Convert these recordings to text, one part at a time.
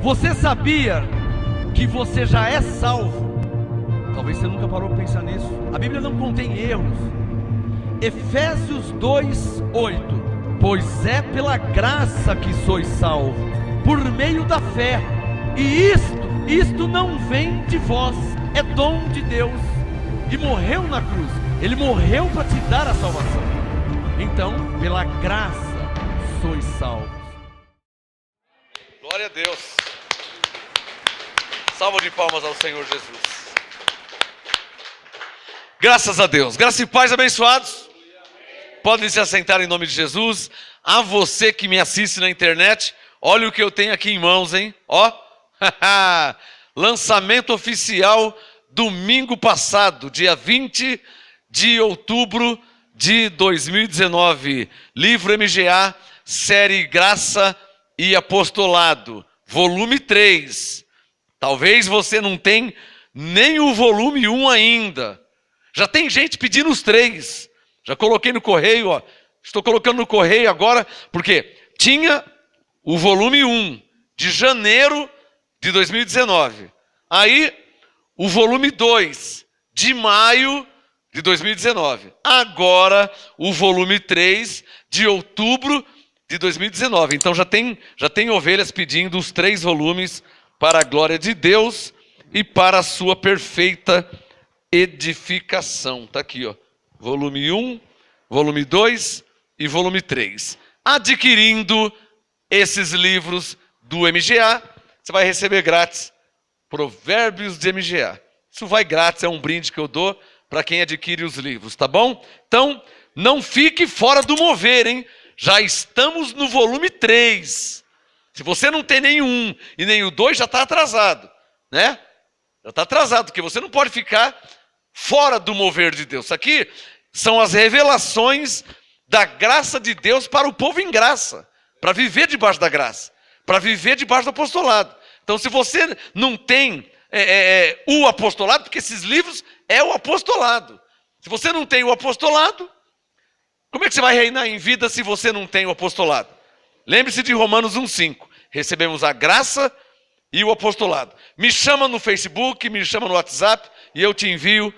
Você sabia que você já é salvo? Talvez você nunca parou para pensar nisso. A Bíblia não contém erros. Efésios 2:8. Pois é pela graça que sois salvos, por meio da fé. E isto não vem de vós, é dom de Deus. E morreu na cruz. Ele morreu para te dar a salvação. Então, pela graça sois salvos. Glória a Deus. Salva de palmas ao Senhor Jesus. Graças a Deus. Graça e paz, abençoados. Podem se assentar em nome de Jesus. A você que me assiste na internet, olha o que eu tenho aqui em mãos, hein? Ó, lançamento oficial domingo passado, dia 20 de outubro de 2019. Livro MGA, série Graça e Apostolado, volume 3. Talvez você não tenha nem o volume 1 ainda. Já tem gente pedindo os 3. Já coloquei no correio, ó. Estou colocando no correio agora, porque tinha o volume 1 de janeiro de 2019. Aí, o volume 2 de maio de 2019. Agora, o volume 3 de outubro de 2019. Então, já tem ovelhas pedindo os 3 volumes para a glória de Deus e para a sua perfeita edificação. Está aqui, ó. Volume 1, volume 2 e volume 3. Adquirindo esses livros do MGA, você vai receber grátis Provérbios de MGA. Isso vai grátis, é um brinde que eu dou para quem adquire os livros, tá bom? Então, não fique fora do mover, hein? Já estamos no volume 3. Se você não tem nenhum e nem o 2, já está atrasado, né? Já está atrasado, porque você não pode ficar fora do mover de Deus. Isso aqui são as revelações da graça de Deus para o povo em graça, para viver debaixo da graça, para viver debaixo do apostolado. Então, se você não tem o apostolado, porque esses livros é o apostolado. Se você não tem o apostolado, como é que você vai reinar em vida se você não tem o apostolado? Lembre-se de Romanos 1:5. Recebemos a graça e o apostolado. Me chama no Facebook, me chama no WhatsApp e eu te envio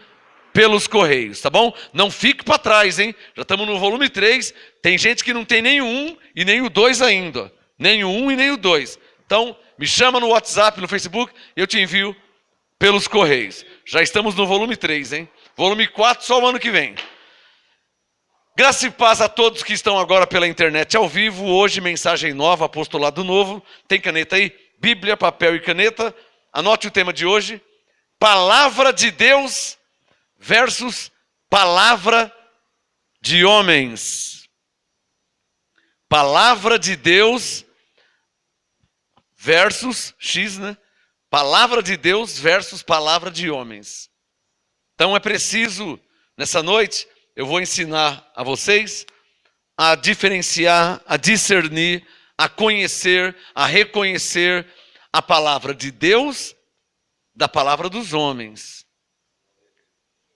pelos correios, tá bom? Não fique para trás, hein? Já estamos no volume 3. Tem gente que não tem nem o 1 e nem o 2 ainda. Nem o 1 e nem o 2. Então, me chama no WhatsApp, no Facebook e eu te envio pelos correios. Já estamos no volume 3, hein? Volume 4 só o ano que vem. Graça e paz a todos que estão agora pela internet ao vivo. Hoje, mensagem nova, apostolado novo. Tem caneta aí? Bíblia, papel e caneta. Anote o tema de hoje. Palavra de Deus versus palavra de homens. Palavra de Deus versus X, né? Palavra de Deus versus palavra de homens. Então é preciso, nessa noite, eu vou ensinar a vocês a diferenciar, a discernir, a conhecer, a reconhecer a palavra de Deus da palavra dos homens.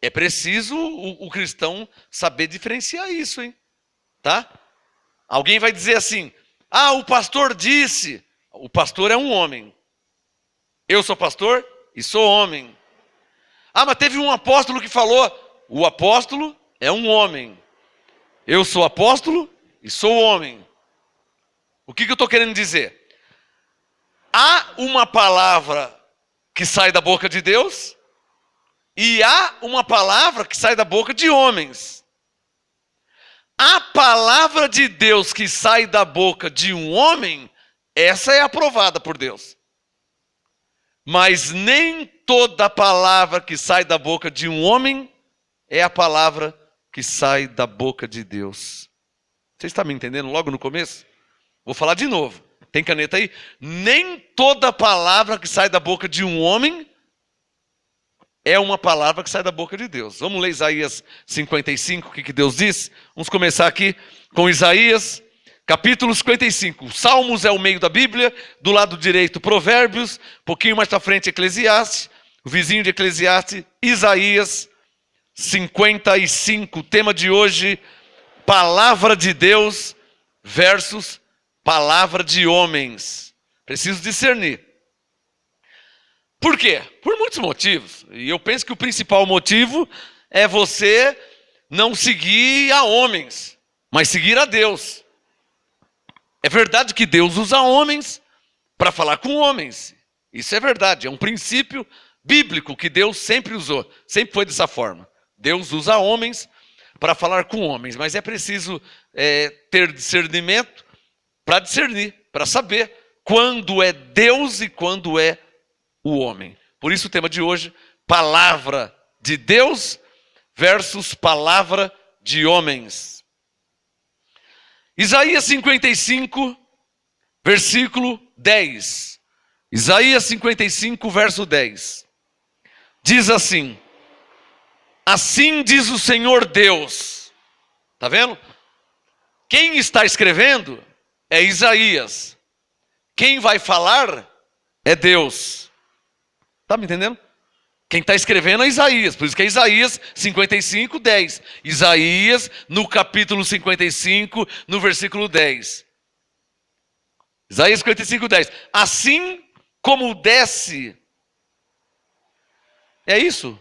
É preciso o cristão saber diferenciar isso, hein? Tá? Alguém vai dizer assim, o pastor disse. O pastor é um homem. Eu sou pastor e sou homem. Mas teve um apóstolo que falou. O apóstolo é um homem. Eu sou apóstolo e sou homem. O que eu estou querendo dizer? Há uma palavra que sai da boca de Deus e há uma palavra que sai da boca de homens. A palavra de Deus que sai da boca de um homem, essa é aprovada por Deus. Mas nem toda palavra que sai da boca de um homem é a palavra que sai da boca de Deus. Você está me entendendo logo no começo? Vou falar de novo. Tem caneta aí? Nem toda palavra que sai da boca de um homem é uma palavra que sai da boca de Deus. Vamos ler Isaías 55, o que Deus diz? Vamos começar aqui com Isaías, capítulo 55. Salmos é o meio da Bíblia, do lado direito Provérbios, um pouquinho mais para frente Eclesiastes, o vizinho de Eclesiastes, Isaías 55. O tema de hoje, palavra de Deus versus palavra de homens. Preciso discernir. Por quê? Por muitos motivos. E eu penso que o principal motivo é você não seguir a homens, mas seguir a Deus. É verdade que Deus usa homens para falar com homens. Isso é verdade, é um princípio bíblico que Deus sempre usou, sempre foi dessa forma. Deus usa homens para falar com homens, mas é preciso ter discernimento para discernir, para saber quando é Deus e quando é o homem. Por isso o tema de hoje, palavra de Deus versus palavra de homens. Isaías 55, versículo 10. Isaías 55, verso 10. Diz assim: assim diz o Senhor Deus. Está vendo? Quem está escrevendo é Isaías. Quem vai falar é Deus. Está me entendendo? Quem está escrevendo é Isaías. Por isso que é Isaías 55, 10. Isaías, no capítulo 55, no versículo 10. Isaías 55, 10. Assim como desce. É isso?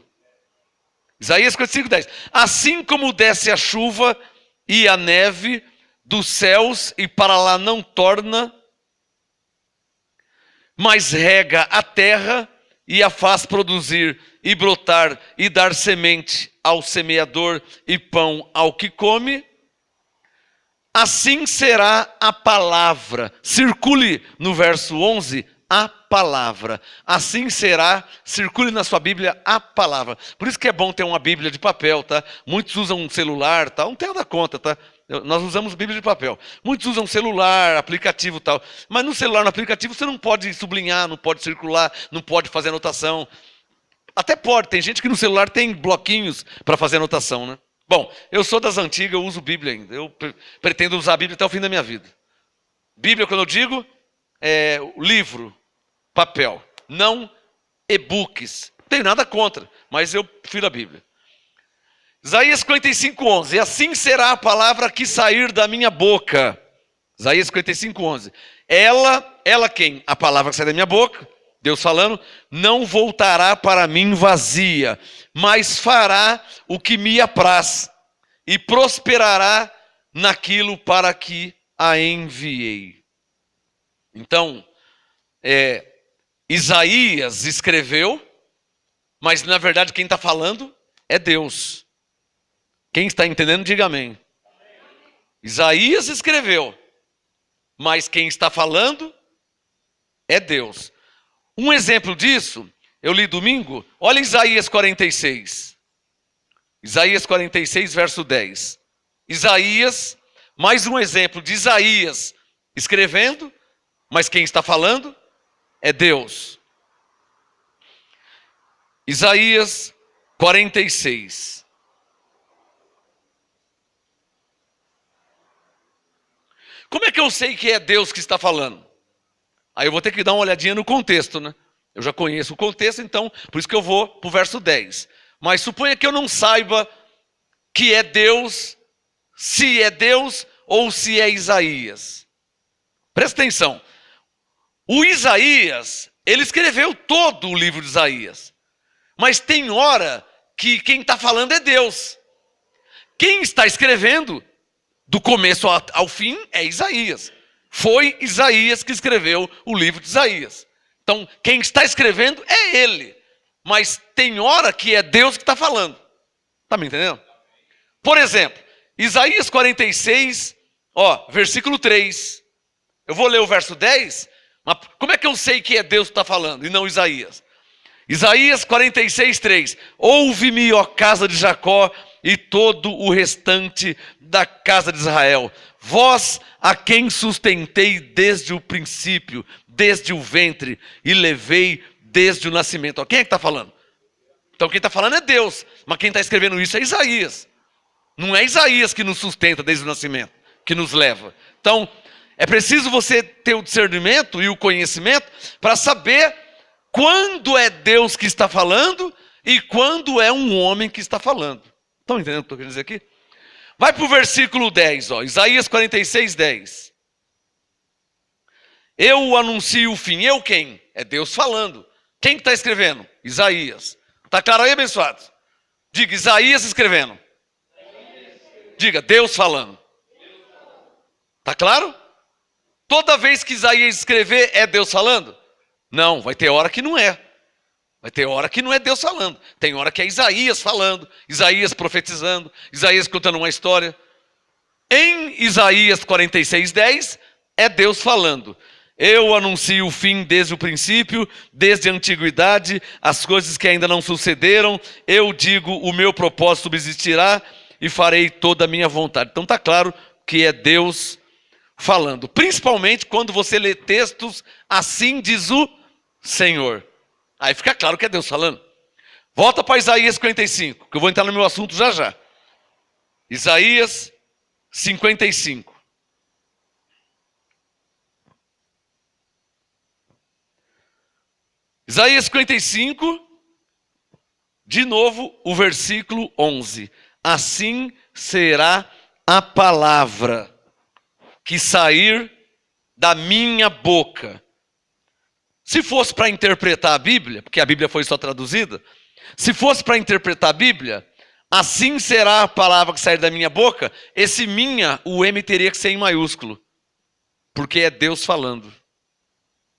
Isaías 55, 10. Assim como desce a chuva e a neve dos céus e para lá não torna, mas rega a terra e a faz produzir e brotar e dar semente ao semeador e pão ao que come, assim será a palavra. Circule no verso 11, a palavra. Assim será, circule na sua Bíblia a palavra. Por isso que é bom ter uma Bíblia de papel, tá? Muitos usam um celular, tá? Não tem nada contra, tá? Nós usamos Bíblia de papel. Muitos usam celular, aplicativo e tal. Mas no celular, no aplicativo, você não pode sublinhar, não pode circular, não pode fazer anotação. Até pode, tem gente que no celular tem bloquinhos para fazer anotação, né? Bom, eu sou das antigas, eu uso Bíblia ainda. Eu pretendo usar a Bíblia até o fim da minha vida. Bíblia, quando eu digo, é o livro, papel, não e-books. Não tenho nada contra, mas eu prefiro a Bíblia. Isaías 55, 11. Assim será a palavra que sair da minha boca. Isaías 55, 11. Ela quem? A palavra que sai da minha boca, Deus falando, não voltará para mim vazia, mas fará o que me apraz e prosperará naquilo para que a enviei. Então, Isaías escreveu, mas na verdade quem está falando é Deus. Quem está entendendo, diga amém. Isaías escreveu, mas quem está falando é Deus. Um exemplo disso, eu li domingo, olha Isaías 46. Isaías 46, verso 10. Isaías, mais um exemplo de Isaías escrevendo, mas quem está falando é Deus. Isaías 46. Como é que eu sei que é Deus que está falando? Aí eu vou ter que dar uma olhadinha no contexto, né? Eu já conheço o contexto, então, por isso que eu vou para o verso 10. Mas suponha que eu não saiba que é Deus, se é Deus ou se é Isaías. Presta atenção. O Isaías, ele escreveu todo o livro de Isaías. Mas tem hora que quem está falando é Deus. Quem está escrevendo, do começo ao fim, é Isaías. Foi Isaías que escreveu o livro de Isaías. Então, quem está escrevendo é ele. Mas tem hora que é Deus que está falando. Está me entendendo? Por exemplo, Isaías 46, versículo 3. Eu vou ler o verso 10, mas como é que eu sei que é Deus que está falando e não Isaías? Isaías 46, 3. Ouve-me, ó casa de Jacó, e todo o restante da casa de Israel. Vós a quem sustentei desde o princípio, desde o ventre, e levei desde o nascimento. Quem é que está falando? Então quem está falando é Deus, mas quem está escrevendo isso é Isaías. Não é Isaías que nos sustenta desde o nascimento, que nos leva. Então, é preciso você ter o discernimento e o conhecimento para saber quando é Deus que está falando e quando é um homem que está falando. Estão entendendo o que eu estou querendo dizer aqui? Vai para o versículo 10, Isaías 46, 10. Eu anuncio o fim. Eu quem? É Deus falando. Quem que está escrevendo? Isaías. Está claro aí, abençoados? Diga, Isaías escrevendo. Diga, Deus falando. Está claro? Toda vez que Isaías escrever, é Deus falando? Não, vai ter hora que não é. Vai ter hora que não é Deus falando. Tem hora que é Isaías falando, Isaías profetizando, Isaías contando uma história. Em Isaías 46:10, é Deus falando. Eu anuncio o fim desde o princípio, desde a antiguidade, as coisas que ainda não sucederam. Eu digo, o meu propósito subsistirá e farei toda a minha vontade. Então está claro que é Deus falando. Principalmente quando você lê textos, assim diz o Senhor. Aí fica claro que é Deus falando. Volta para Isaías 55, que eu vou entrar no meu assunto já já. Isaías 55. Isaías 55, de novo o versículo 11. Assim será a palavra que sair da minha boca. Se fosse para interpretar a Bíblia, porque a Bíblia foi só traduzida, se fosse para interpretar a Bíblia, assim será a palavra que sair da minha boca, esse minha, o M teria que ser em maiúsculo, porque é Deus falando.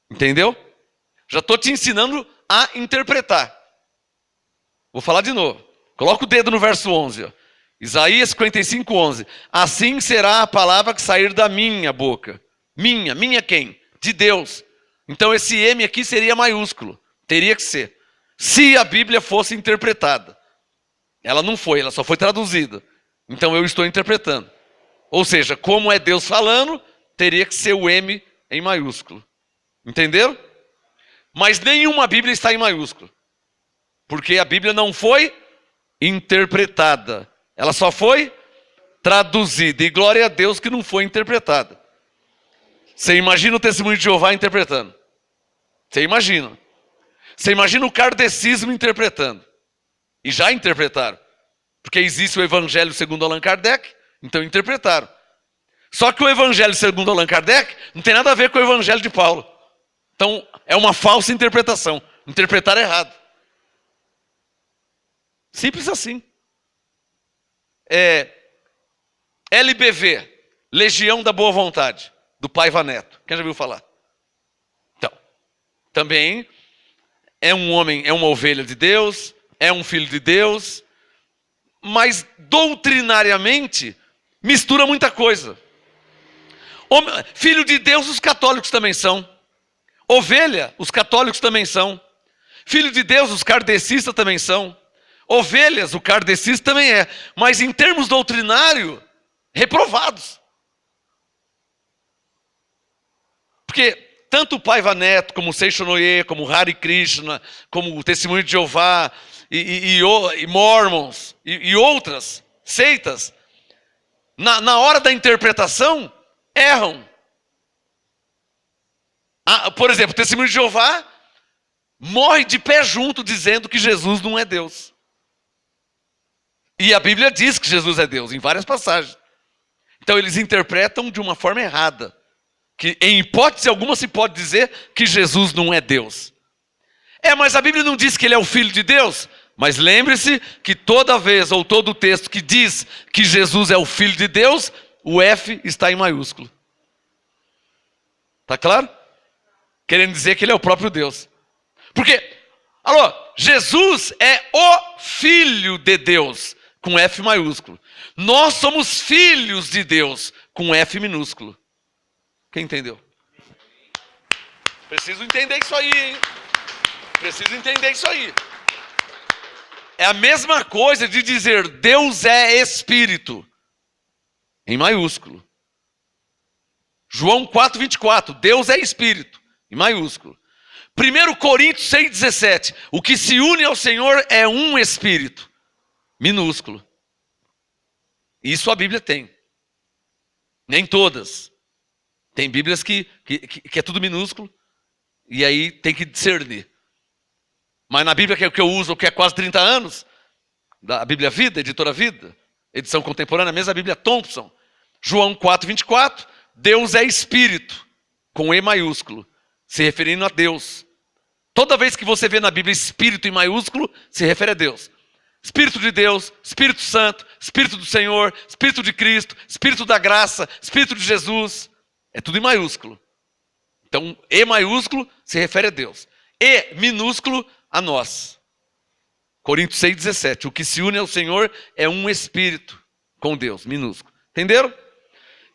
Entendeu? Já estou te ensinando a interpretar. Vou falar de novo. Coloca o dedo no verso 11. Ó. Isaías 55, 11. Assim será a palavra que sair da minha boca. Minha quem? De Deus. Então esse M aqui seria maiúsculo. Teria que ser. Se a Bíblia fosse interpretada. Ela não foi, ela só foi traduzida. Então eu estou interpretando. Ou seja, como é Deus falando, teria que ser o M em maiúsculo. Entenderam? Mas nenhuma Bíblia está em maiúsculo. Porque a Bíblia não foi interpretada. Ela só foi traduzida. E glória a Deus que não foi interpretada. Você imagina o testemunho de Jeová interpretando. Você imagina. Você imagina o kardecismo interpretando. E já interpretaram. Porque existe o Evangelho segundo Allan Kardec, então interpretaram. Só que o Evangelho segundo Allan Kardec não tem nada a ver com o Evangelho de Paulo. Então, é uma falsa interpretação. Interpretaram errado. Simples assim. LBV, Legião da Boa Vontade, do Paiva Neto. Quem já ouviu falar? Então, também é um homem, é uma ovelha de Deus, é um filho de Deus, mas doutrinariamente mistura muita coisa. Filho de Deus, os católicos também são. Ovelha, os católicos também são. Filho de Deus, os kardecistas também são. Ovelhas, o kardecista também é. Mas em termos doutrinários, reprovados. Porque tanto o Paiva Neto, como o Seixonoye, como o Hare Krishna, como o Testemunho de Jeová, e Mormons, e outras seitas, na hora da interpretação, erram. Por exemplo, o Testemunho de Jeová morre de pé junto dizendo que Jesus não é Deus. E a Bíblia diz que Jesus é Deus, em várias passagens. Então eles interpretam de uma forma errada. Que em hipótese alguma se pode dizer que Jesus não é Deus. Mas a Bíblia não diz que ele é o Filho de Deus? Mas lembre-se que toda vez ou todo texto que diz que Jesus é o Filho de Deus, o F está em maiúsculo. Está claro? Querendo dizer que ele é o próprio Deus. Porque, Jesus é o Filho de Deus, com F maiúsculo. Nós somos filhos de Deus, com F minúsculo. Quem entendeu? Preciso entender isso aí, hein? Preciso entender isso aí. É a mesma coisa de dizer Deus é Espírito, em maiúsculo. João 4:24, Deus é Espírito, em maiúsculo. 1 Coríntios 6:17, o que se une ao Senhor é um Espírito, minúsculo. Isso a Bíblia tem. Nem todas. Tem Bíblias que é tudo minúsculo, e aí tem que discernir. Mas na Bíblia que eu uso, que é quase 30 anos, da Bíblia Vida, Editora Vida, edição contemporânea, a mesma Bíblia Thompson, João 4:24, Deus é Espírito, com E maiúsculo, se referindo a Deus. Toda vez que você vê na Bíblia Espírito em maiúsculo, se refere a Deus. Espírito de Deus, Espírito Santo, Espírito do Senhor, Espírito de Cristo, Espírito da graça, Espírito de Jesus. É tudo em maiúsculo. Então, E maiúsculo se refere a Deus. E minúsculo a nós. Coríntios 6,17. O que se une ao Senhor é um Espírito com Deus, minúsculo. Entenderam?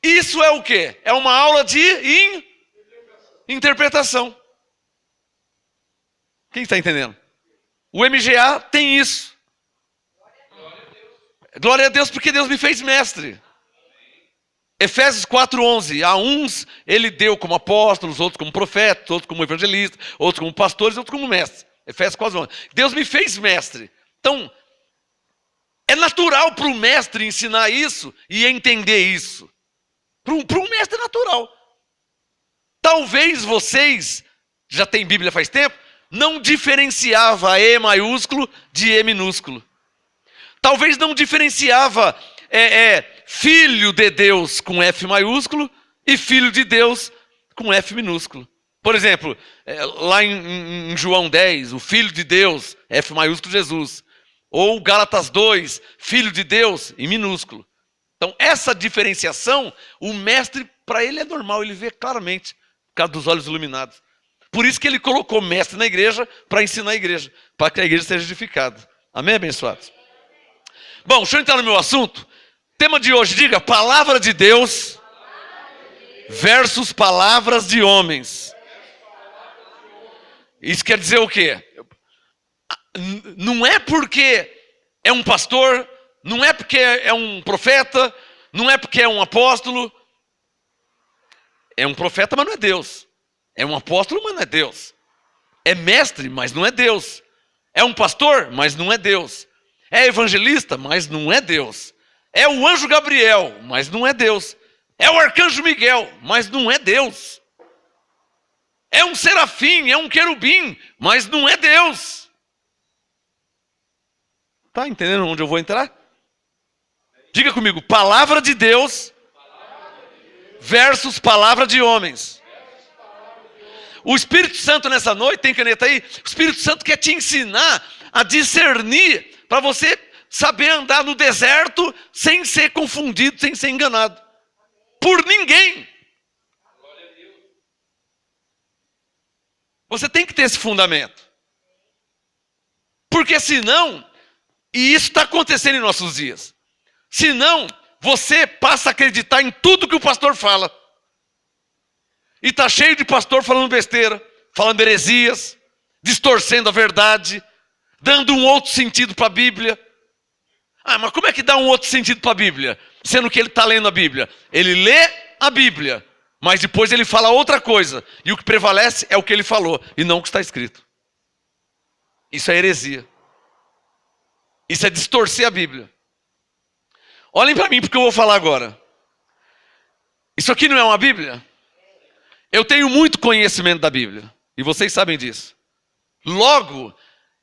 Isso é o quê? É uma aula de interpretação. Quem está entendendo? O MGA tem isso. Glória a Deus, porque Deus me fez mestre. Efésios 4,11. A uns ele deu como apóstolos, outros como profetas, outros como evangelistas, outros como pastores, outros como mestres. Efésios 4,11. Deus me fez mestre. Então, é natural para o mestre ensinar isso e entender isso. Para um mestre é natural. Talvez vocês, já tem Bíblia faz tempo, não diferenciava E maiúsculo de E minúsculo. Talvez não diferenciava filho de Deus com F maiúsculo e filho de Deus com F minúsculo. Por exemplo, lá em João 10, o filho de Deus, F maiúsculo Jesus. Ou Gálatas 2, filho de Deus, em minúsculo. Então, essa diferenciação, o mestre, para ele é normal, ele vê claramente, por causa dos olhos iluminados. Por isso que ele colocou mestre na igreja, para ensinar a igreja, para que a igreja seja edificada. Amém, abençoados? Bom, deixa eu entrar no meu assunto. Tema de hoje, diga, palavra de Deus versus palavras de homens. Isso quer dizer o quê? Não é porque é um pastor, não é porque é um profeta, não é porque é um apóstolo. É um profeta, mas não é Deus. É um apóstolo, mas não é Deus. É mestre, mas não é Deus. É um pastor, mas não é Deus. É evangelista, mas não é Deus. É o anjo Gabriel, mas não é Deus. É o arcanjo Miguel, mas não é Deus. É um serafim, é um querubim, mas não é Deus. Tá entendendo onde eu vou entrar? Diga comigo, palavra de Deus versus palavra de homens. O Espírito Santo nessa noite, tem caneta aí? O Espírito Santo quer te ensinar a discernir, para você saber andar no deserto sem ser confundido, sem ser enganado. Por ninguém. Você tem que ter esse fundamento. Porque senão, e isso está acontecendo em nossos dias, senão você passa a acreditar em tudo que o pastor fala. E está cheio de pastor falando besteira, falando heresias, distorcendo a verdade, dando um outro sentido para a Bíblia. Ah, mas como é que dá um outro sentido para a Bíblia? Sendo que ele está lendo a Bíblia. Ele lê a Bíblia, mas depois ele fala outra coisa. E o que prevalece é o que ele falou, e não o que está escrito. Isso é heresia. Isso é distorcer a Bíblia. Olhem para mim porque eu vou falar agora. Isso aqui não é uma Bíblia? Eu tenho muito conhecimento da Bíblia. E vocês sabem disso. Logo,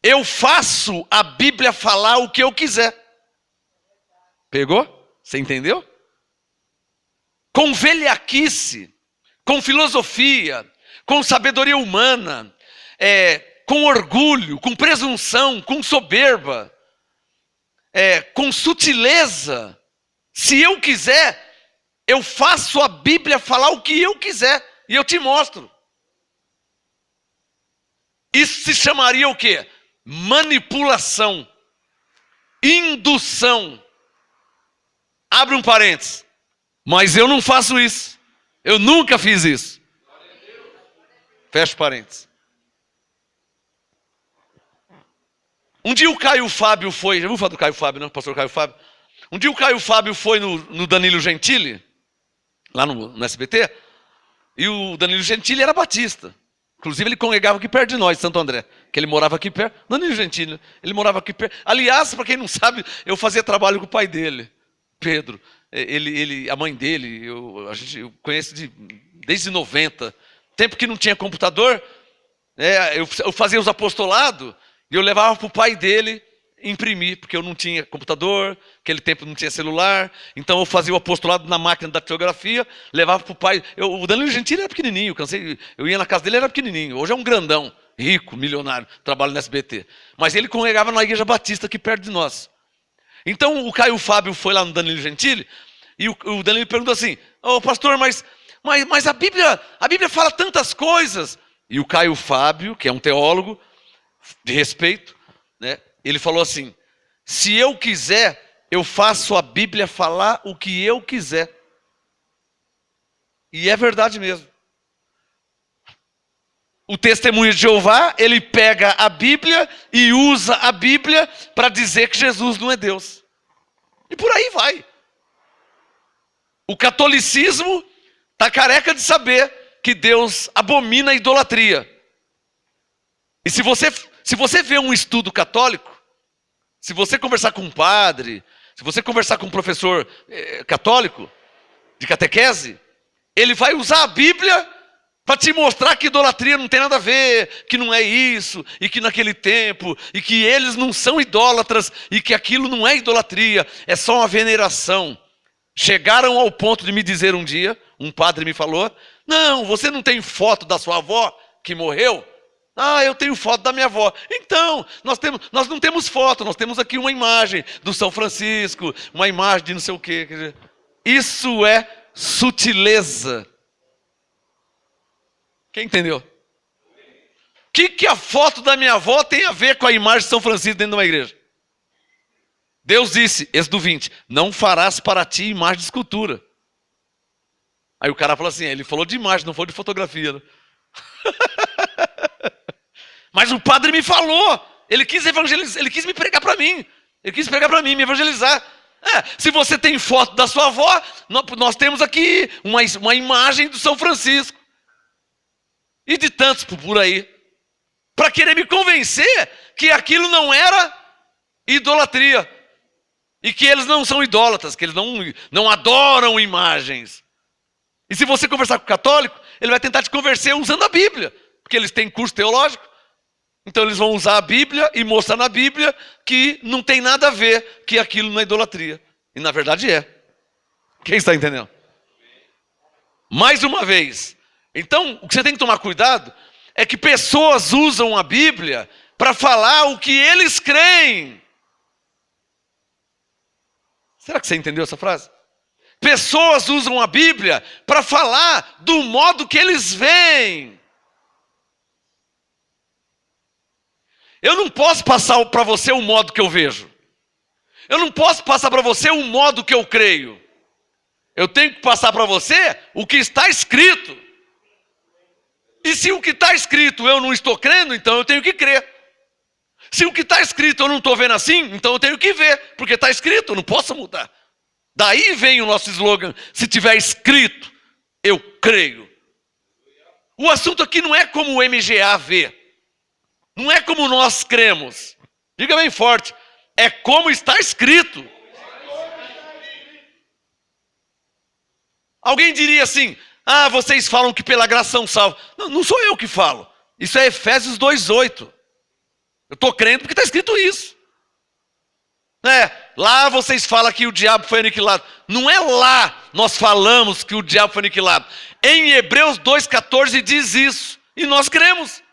eu faço a Bíblia falar o que eu quiser. Pegou? Você entendeu? Com velhaquice, com filosofia, com sabedoria humana, com orgulho, com presunção, com soberba, com sutileza. Se eu quiser, eu faço a Bíblia falar o que eu quiser. E eu te mostro. Isso se chamaria o quê? Manipulação. Indução. Abre um parênteses. Mas eu não faço isso. Eu nunca fiz isso. Fecha parênteses. Um dia o Caio Fábio foi... Já vou falar do Caio Fábio, não? Pastor Caio Fábio. Um dia o Caio Fábio foi no Danilo Gentili, lá no SBT, e o Danilo Gentili era batista. Inclusive ele congregava aqui perto de nós, Santo André, que ele morava aqui perto. Danilo Gentili, ele morava aqui perto. Aliás, para quem não sabe, eu fazia trabalho com o pai dele, Pedro. A mãe dele, eu conheço desde 90. Tempo que não tinha computador, eu fazia os apostolados e eu levava para o pai dele imprimir, porque eu não tinha computador, aquele tempo não tinha celular, então eu fazia o apostolado na máquina da tipografia, levava para o pai. O Danilo Gentili era pequenininho, eu ia na casa dele, era pequenininho, hoje é um grandão, rico, milionário, trabalha no SBT. Mas ele congregava na Igreja Batista aqui perto de nós. Então o Caio Fábio foi lá no Danilo Gentili e o Danilo perguntou assim: ô pastor, mas a Bíblia fala tantas coisas. E o Caio Fábio, que é um teólogo de respeito, né, ele falou assim: se eu quiser, eu faço a Bíblia falar o que eu quiser. E é verdade mesmo. O Testemunho de Jeová, ele pega a Bíblia e usa a Bíblia para dizer que Jesus não é Deus. E por aí vai. O catolicismo está careca de saber que Deus abomina a idolatria. E se você vê um estudo católico, se você conversar com um padre, se você conversar com um professor católico, de catequese, ele vai usar a Bíblia para te mostrar que idolatria não tem nada a ver, que não é isso, e que naquele tempo, e que eles não são idólatras, e que aquilo não é idolatria, é só uma veneração. Chegaram ao ponto de me dizer um dia, um padre me falou: não, você não tem foto da sua avó que morreu? Ah, eu tenho foto da minha avó. Então, nós não temos foto, nós temos aqui uma imagem do São Francisco, uma imagem de não sei o quê. Quer dizer, isso é sutileza. Quem entendeu? O que a foto da minha avó tem a ver com a imagem de São Francisco dentro de uma igreja? Deus disse, Êxodo 20, não farás para ti imagem de escultura. Aí o cara falou assim, ele falou de imagem, não falou de fotografia. Né? Mas o padre me falou, ele quis evangelizar, ele quis me pregar para mim. Ele quis pregar para mim, me evangelizar. Se você tem foto da sua avó, nós temos aqui uma imagem do São Francisco. E de tantos por aí. Para querer me convencer que aquilo não era idolatria. E que eles não são idólatras, que eles não adoram imagens. E se você conversar com o católico, ele vai tentar te convencer usando a Bíblia. Porque eles têm curso teológico. Então eles vão usar a Bíblia e mostrar na Bíblia que não tem nada a ver, que aquilo não é idolatria. E na verdade é. Quem está entendendo? Mais uma vez. Então, o que você tem que tomar cuidado é que pessoas usam a Bíblia para falar o que eles creem. Será que você entendeu essa frase? Pessoas usam a Bíblia para falar do modo que eles veem. Eu não posso passar para você o modo que eu vejo. Eu não posso passar para você o modo que eu creio. Eu tenho que passar para você o que está escrito. E se o que está escrito eu não estou crendo, então eu tenho que crer. Se o que está escrito eu não estou vendo assim, então eu tenho que ver, porque está escrito, eu não posso mudar. Daí vem o nosso slogan: se tiver escrito, eu creio. O assunto aqui não é como o MGA vê, não é como nós cremos. Diga bem forte, é como está escrito. Alguém diria assim: ah, vocês falam que pela graça são salvos. Não sou eu que falo. Isso é Efésios 2:8. Eu estou crendo porque está escrito isso. Lá vocês falam que o diabo foi aniquilado. Não é lá nós falamos que o diabo foi aniquilado. Em Hebreus 2:14 diz isso. E nós cremos.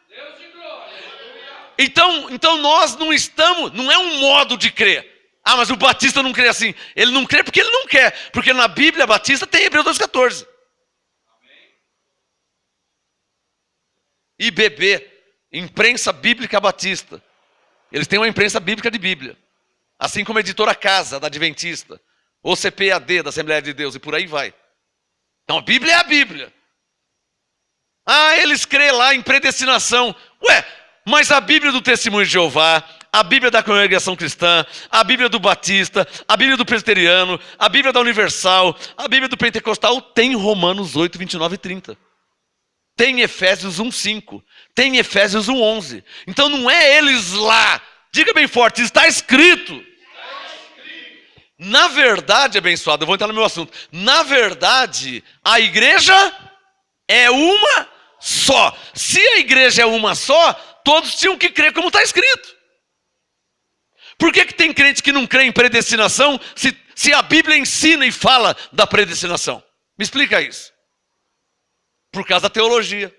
Então nós não estamos, não é um modo de crer. Ah, mas o batista não crê assim. Ele não crê porque ele não quer. Porque na Bíblia batista tem Hebreus 2:14. IBB, Imprensa Bíblica Batista. Eles têm uma imprensa bíblica de Bíblia. Assim como a Editora Casa, da Adventista. Ou CPAD, da Assembleia de Deus. E por aí vai. Então a Bíblia é a Bíblia. Ah, eles crêem lá em predestinação. Mas a Bíblia do Testemunho de Jeová, a Bíblia da Congregação Cristã, a Bíblia do Batista, a Bíblia do Presbiteriano, a Bíblia da Universal, a Bíblia do Pentecostal, tem Romanos 8, 29 e 30. Tem Efésios 1:5. Tem Efésios 1:11. Então não é eles lá. Diga bem forte, está escrito. Na verdade, abençoado, eu vou entrar no meu assunto. Na verdade, a igreja é uma só. Se a igreja é uma só, todos tinham que crer como está escrito. Por que tem crente que não crê em predestinação se a Bíblia ensina e fala da predestinação? Me explica isso. Por causa da teologia.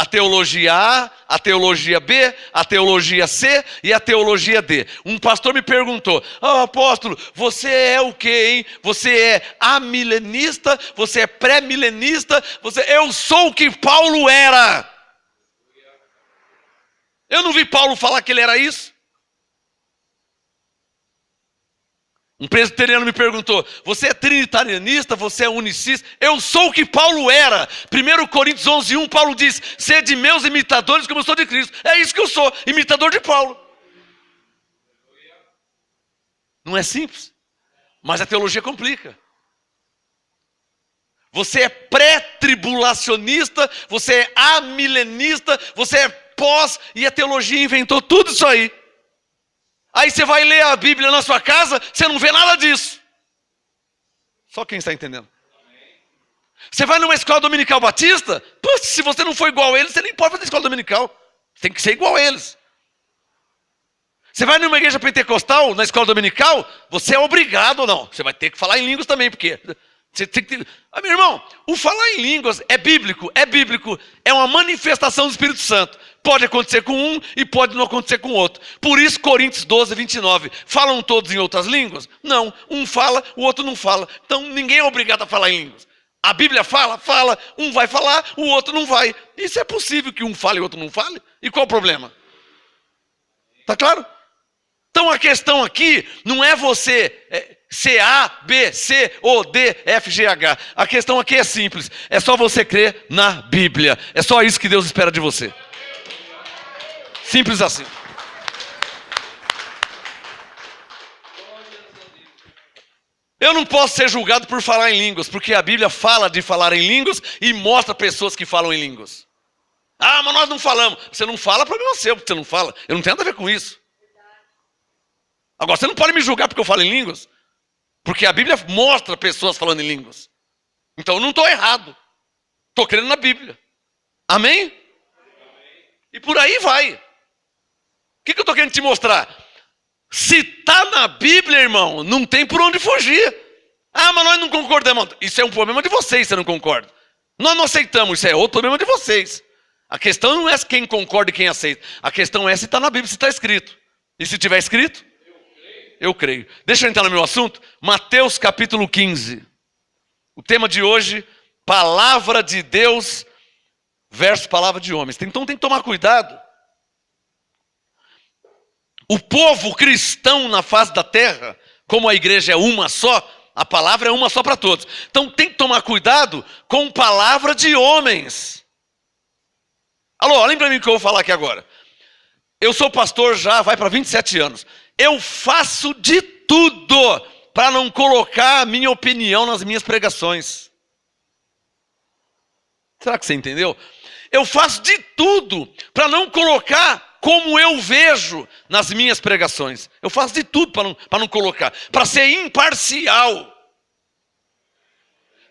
A teologia A, a teologia B, a teologia C e a teologia D. Um pastor me perguntou: apóstolo, você é o quê, hein? Você é amilenista? Você é pré-milenista? Eu sou o que Paulo era. Eu não vi Paulo falar que ele era isso. Um presbiteriano me perguntou: você é trinitarianista? Você é unicista? Eu sou o que Paulo era. 1 Coríntios 11:1, Paulo diz: sede meus imitadores como eu sou de Cristo. É isso que eu sou, imitador de Paulo. Não é simples, mas a teologia complica. Você é pré-tribulacionista, você é amilenista, você é pós, e a teologia inventou tudo isso aí. Aí você vai ler a Bíblia na sua casa, você não vê nada disso. Só quem está entendendo. Você vai numa escola dominical batista, se você não for igual a eles, você nem pode fazer escola dominical. Tem que ser igual a eles. Você vai numa igreja pentecostal, na escola dominical, você é obrigado ou não. Você vai ter que falar em línguas também, porque você tem que... meu irmão, o falar em línguas é bíblico, é uma manifestação do Espírito Santo. Pode acontecer com um e pode não acontecer com o outro. Por isso, Coríntios 12:29. Falam todos em outras línguas? Não. Um fala, o outro não fala. Então, ninguém é obrigado a falar em línguas. A Bíblia fala. Um vai falar, o outro não vai. Isso é possível que um fale e o outro não fale? E qual o problema? Tá claro? Então, a questão aqui não é você... C, A, B, C, O, D, F, G, H. A questão aqui é simples. É só você crer na Bíblia. É só isso que Deus espera de você. Simples assim. Eu não posso ser julgado por falar em línguas, porque a Bíblia fala de falar em línguas e mostra pessoas que falam em línguas. Mas nós não falamos. Você não fala, problema seu, porque você não fala. Eu não tenho nada a ver com isso. Agora, você não pode me julgar porque eu falo em línguas, porque a Bíblia mostra pessoas falando em línguas. Então eu não estou errado. Estou crendo na Bíblia. Amém? E por aí vai. O que eu estou querendo te mostrar? Se está na Bíblia, irmão, não tem por onde fugir. Mas nós não concordamos. Isso é um problema de vocês, você não concorda. Nós não aceitamos, isso é outro problema de vocês. A questão não é quem concorda e quem aceita. A questão é se está na Bíblia, se está escrito. E se tiver escrito? Eu creio. Deixa eu entrar no meu assunto. Mateus capítulo 15. O tema de hoje, palavra de Deus versus palavra de homens. Então tem que tomar cuidado. O povo cristão na face da terra, como a igreja é uma só, a palavra é uma só para todos. Então tem que tomar cuidado com palavra de homens. Alô, olhem para mim o que eu vou falar aqui agora. Eu sou pastor já, vai para 27 anos. Eu faço de tudo para não colocar a minha opinião nas minhas pregações. Será que você entendeu? Eu faço de tudo para não colocar como eu vejo nas minhas pregações. Eu faço de tudo para não colocar, para ser imparcial.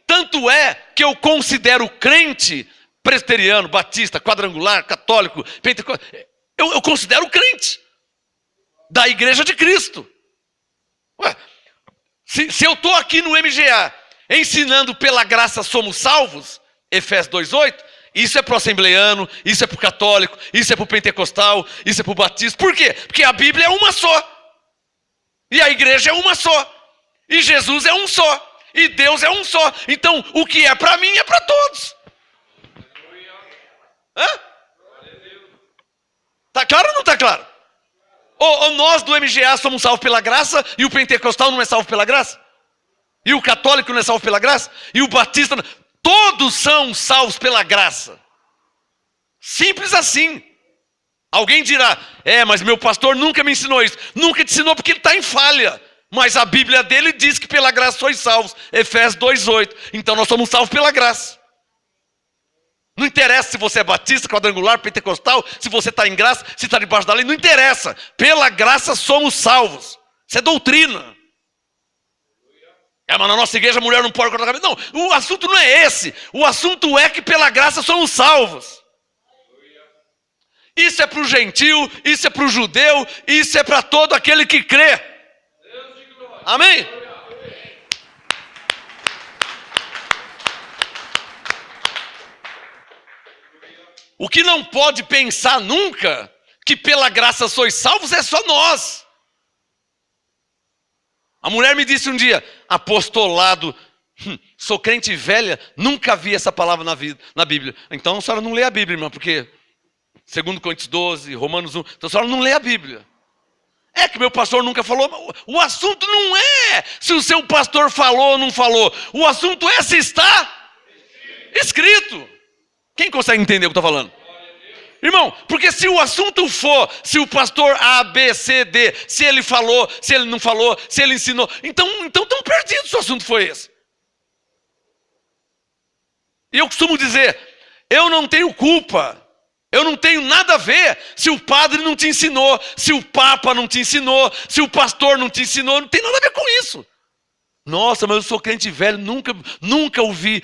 Tanto é que eu considero crente presbiteriano, batista, quadrangular, católico, pentecostal. Eu considero crente da Igreja de Cristo. Se eu estou aqui no MGA ensinando pela graça somos salvos, Efésios 2:8, isso é para o assembleiano, isso é para o católico, isso é para o pentecostal, isso é para o batista. Por quê? Porque a Bíblia é uma só. E a igreja é uma só. E Jesus é um só. E Deus é um só. Então, o que é para mim é para todos. Está claro ou não está claro? Ou nós do MGA somos salvos pela graça e o pentecostal não é salvo pela graça? E o católico não é salvo pela graça? E o batista não... Todos são salvos pela graça. Simples assim. Alguém dirá, mas meu pastor nunca me ensinou isso. Nunca te ensinou porque ele está em falha. Mas a Bíblia dele diz que pela graça sois salvos. Efésios 2:8. Então nós somos salvos pela graça. Não interessa se você é batista, quadrangular, pentecostal, se você está em graça, se está debaixo da lei, não interessa. Pela graça somos salvos. Isso é doutrina. Mas na nossa igreja a mulher não pode cortar a cabeça. Não, o assunto não é esse. O assunto é que pela graça somos salvos. Isso é para o gentil, isso é para o judeu, isso é para todo aquele que crê. Amém? O que não pode pensar nunca que pela graça sois salvos é só nós. A mulher me disse um dia, apostolado, sou crente velha, nunca vi essa palavra na Bíblia. Então a senhora não lê a Bíblia, irmã, porque 2 Coríntios 12, Romanos 1, então a senhora não lê a Bíblia. É que meu pastor nunca falou. O assunto não é se o seu pastor falou ou não falou. O assunto é se está escrito. Quem consegue entender o que eu estou falando? Irmão, porque se o assunto for, se o pastor A, B, C, D, se ele falou, se ele não falou, se ele ensinou, então estão perdidos se o assunto foi esse. E eu costumo dizer, eu não tenho culpa. Eu não tenho nada a ver se o padre não te ensinou, se o papa não te ensinou, se o pastor não te ensinou, não tem nada a ver com isso. Nossa, mas eu sou crente velho, nunca ouvi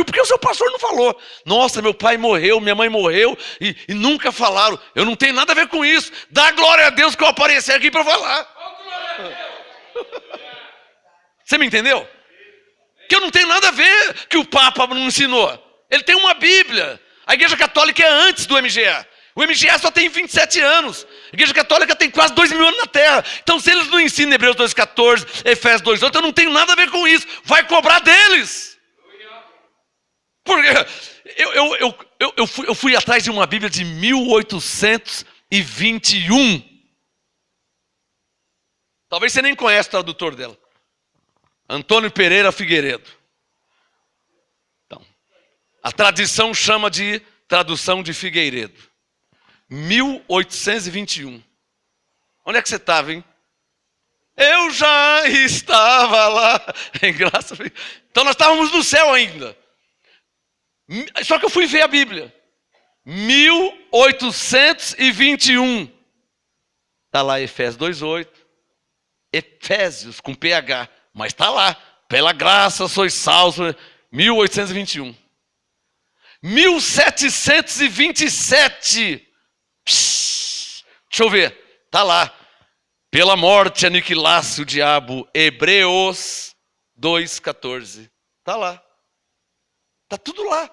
porque o seu pastor não falou. Nossa, meu pai morreu, minha mãe morreu e nunca falaram. Eu não tenho nada a ver com isso. Dá glória a Deus que eu apareci aqui para falar. Você me entendeu? Que eu não tenho nada a ver que o papa não ensinou. Ele tem uma Bíblia. A Igreja Católica é antes do MGA. O MGA só tem 27 anos. A Igreja Católica tem quase 2.000 anos na Terra. Então se eles não ensinam Hebreus 2,14, Efésios 2,8, eu não tenho nada a ver com isso. Vai cobrar deles. Porque eu fui atrás de uma Bíblia de 1821. Talvez você nem conheça o tradutor dela. Antônio Pereira Figueiredo. Então, a tradição chama de tradução de Figueiredo. 1821. Onde é que você estava, hein? Eu já estava lá. Em graça. Então nós estávamos no céu ainda. Só que eu fui ver a Bíblia. 1821. Está lá Efésios 2,8. Efésios com PH. Mas está lá. Pela graça sois salvos. 1821. 1727. Deixa eu ver. Está lá. Pela morte aniquilasse o diabo. Hebreus 2,14. Está lá. Está tudo lá.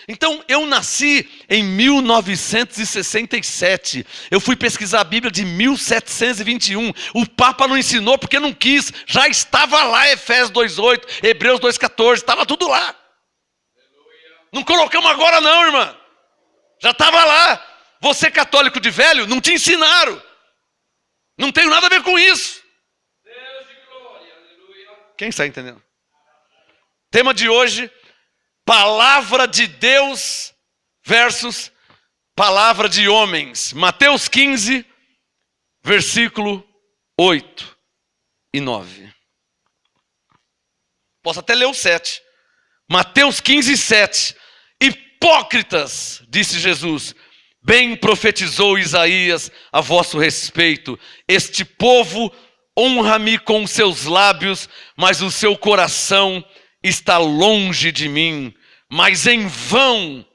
Então, eu nasci em 1967. Eu fui pesquisar a Bíblia de 1721. O Papa não ensinou porque não quis. Já estava lá, Efésios 2,8, Hebreus 2,14. Estava tudo lá. Não colocamos agora não, irmã. Já estava lá. Você católico de velho, não te ensinaram. Não tem nada a ver com isso. Deus de glória, aleluia. Quem está entendendo? Tema de hoje, palavra de Deus versus palavra de homens. Mateus 15, versículo 8 e 9. Posso até ler o 7. Mateus 15, 7. Hipócritas, disse Jesus, bem profetizou Isaías a vosso respeito. Este povo honra-me com seus lábios, mas o seu coração está longe de mim. Mas em vão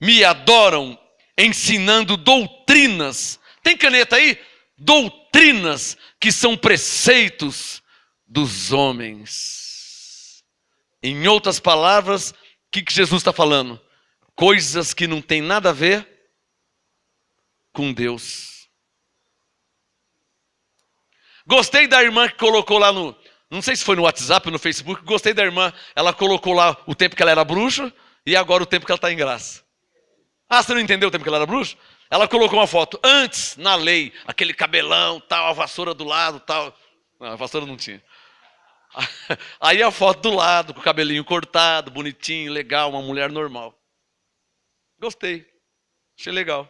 me adoram, ensinando doutrinas. Tem caneta aí? Doutrinas que são preceitos dos homens. Em outras palavras, o que Jesus está falando? Coisas que não tem nada a ver com Deus. Gostei da irmã que colocou lá no... Não sei se foi no WhatsApp ou no Facebook. Gostei da irmã. Ela colocou lá o tempo que ela era bruxa e agora o tempo que ela está em graça. Ah, você não entendeu o tempo que ela era bruxa? Ela colocou uma foto. Antes, na lei, aquele cabelão, tal, a vassoura do lado, tal. Não, a vassoura não tinha. Aí a foto do lado, com o cabelinho cortado, bonitinho, legal, uma mulher normal. Gostei. Achei legal.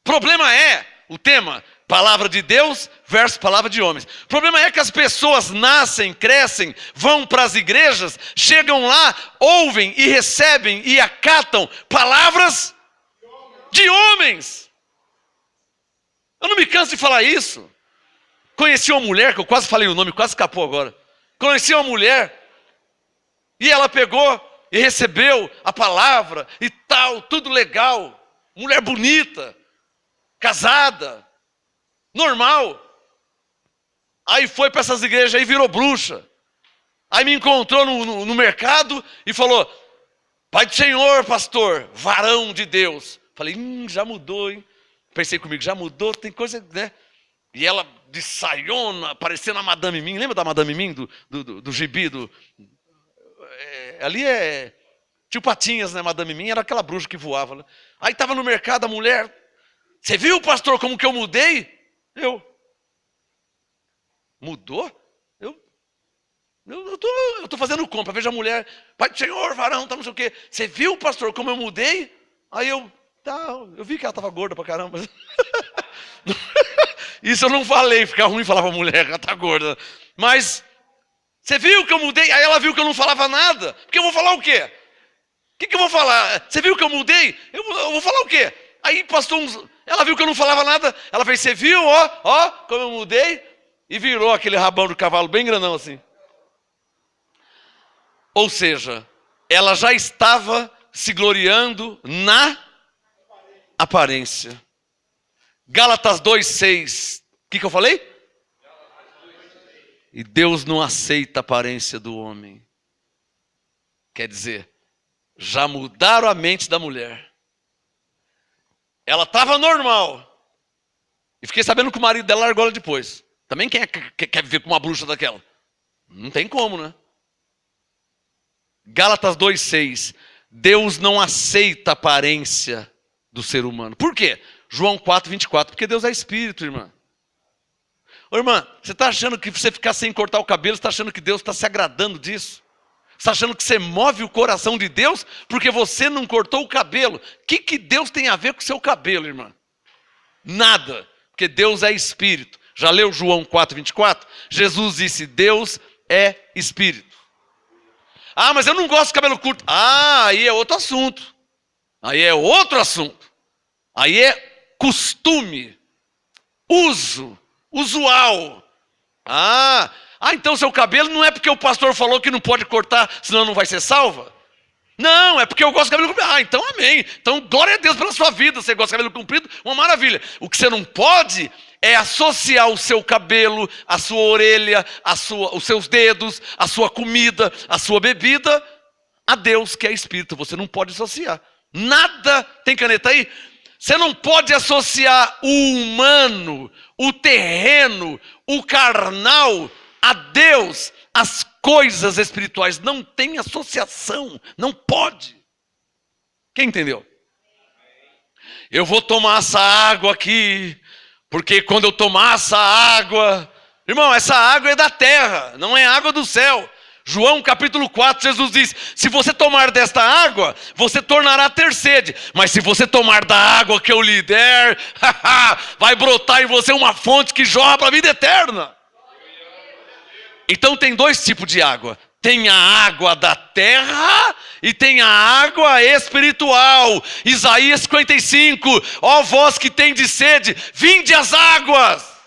Problema é, o tema, palavra de Deus versus palavra de homens. O problema é que as pessoas nascem, crescem, vão para as igrejas, chegam lá, ouvem e recebem e acatam palavras de homens. Eu não me canso de falar isso. Conheci uma mulher, que eu quase falei o nome, quase escapou agora. Conheci uma mulher e ela pegou e recebeu a palavra e tal, tudo legal. Mulher bonita, casada, normal. Aí foi para essas igrejas aí, virou bruxa. Aí me encontrou no mercado e falou: Pai do Senhor, pastor, varão de Deus. Falei, já mudou, hein? Pensei comigo, já mudou, tem coisa, né? E ela de saiona, parecendo a Madame Mim. Lembra da Madame Mim, do gibi? Ali é Tio Patinhas, né? Madame Mim era aquela bruxa que voava. Né? Aí estava no mercado a mulher. Você viu, pastor, como que eu mudei? Mudou? Eu tô fazendo compra, vejo a mulher, Pai do Senhor, varão, tá não sei o quê. Você viu, pastor, como eu mudei? Aí eu vi que ela estava gorda pra caramba. Isso eu não falei, fica ruim falar pra mulher que ela tá gorda. Mas, você viu que eu mudei? Aí ela viu que eu não falava nada. Porque eu vou falar o quê? O que eu vou falar? Você viu que eu mudei? Eu vou falar o quê? Aí passou ela viu que eu não falava nada. Ela fez, você viu, ó, como eu mudei? E virou aquele rabão do cavalo bem grandão assim. Ou seja, ela já estava se gloriando na aparência. Gálatas 2:6. O que eu falei? E Deus não aceita a aparência do homem. Quer dizer, já mudaram a mente da mulher. Ela estava normal. E fiquei sabendo que o marido dela largou ela depois. Também quem quer viver com uma bruxa daquela? Não tem como, né? Gálatas 2:6. Deus não aceita a aparência do ser humano. Por quê? João 4:24. Porque Deus é espírito, irmã. Ô, irmã, você está achando que você ficar sem cortar o cabelo, você está achando que Deus está se agradando disso? Você está achando que você move o coração de Deus porque você não cortou o cabelo? O que Deus tem a ver com o seu cabelo, irmã? Nada. Porque Deus é espírito. Já leu João 4:24? Jesus disse, Deus é espírito. Ah, mas eu não gosto de cabelo curto. Ah, aí é outro assunto. Aí é outro assunto. Aí é costume, uso, usual. Então seu cabelo não é porque o pastor falou que não pode cortar, senão não vai ser salva? Não, é porque eu gosto de cabelo comprido. Então amém. Então glória a Deus pela sua vida. Você gosta de cabelo comprido? Uma maravilha. O que você não pode é associar o seu cabelo, a sua orelha, os seus dedos, a sua comida, a sua bebida, a Deus que é espírito. Você não pode associar. Nada, tem caneta aí? Você não pode associar o humano, o terreno, o carnal, a Deus, as coisas espirituais. Não tem associação, não pode. Quem entendeu? Eu vou tomar essa água aqui, porque quando eu tomar essa água... Irmão, essa água é da terra, não é água do céu. João capítulo 4, Jesus diz, se você tomar desta água, você tornará a ter sede. Mas se você tomar da água que eu lhe der, vai brotar em você uma fonte que jorra para a vida eterna. Então tem dois tipos de água. Tem a água da terra e tem a água espiritual. Isaías 55, ó vós que tendes sede, vinde às águas.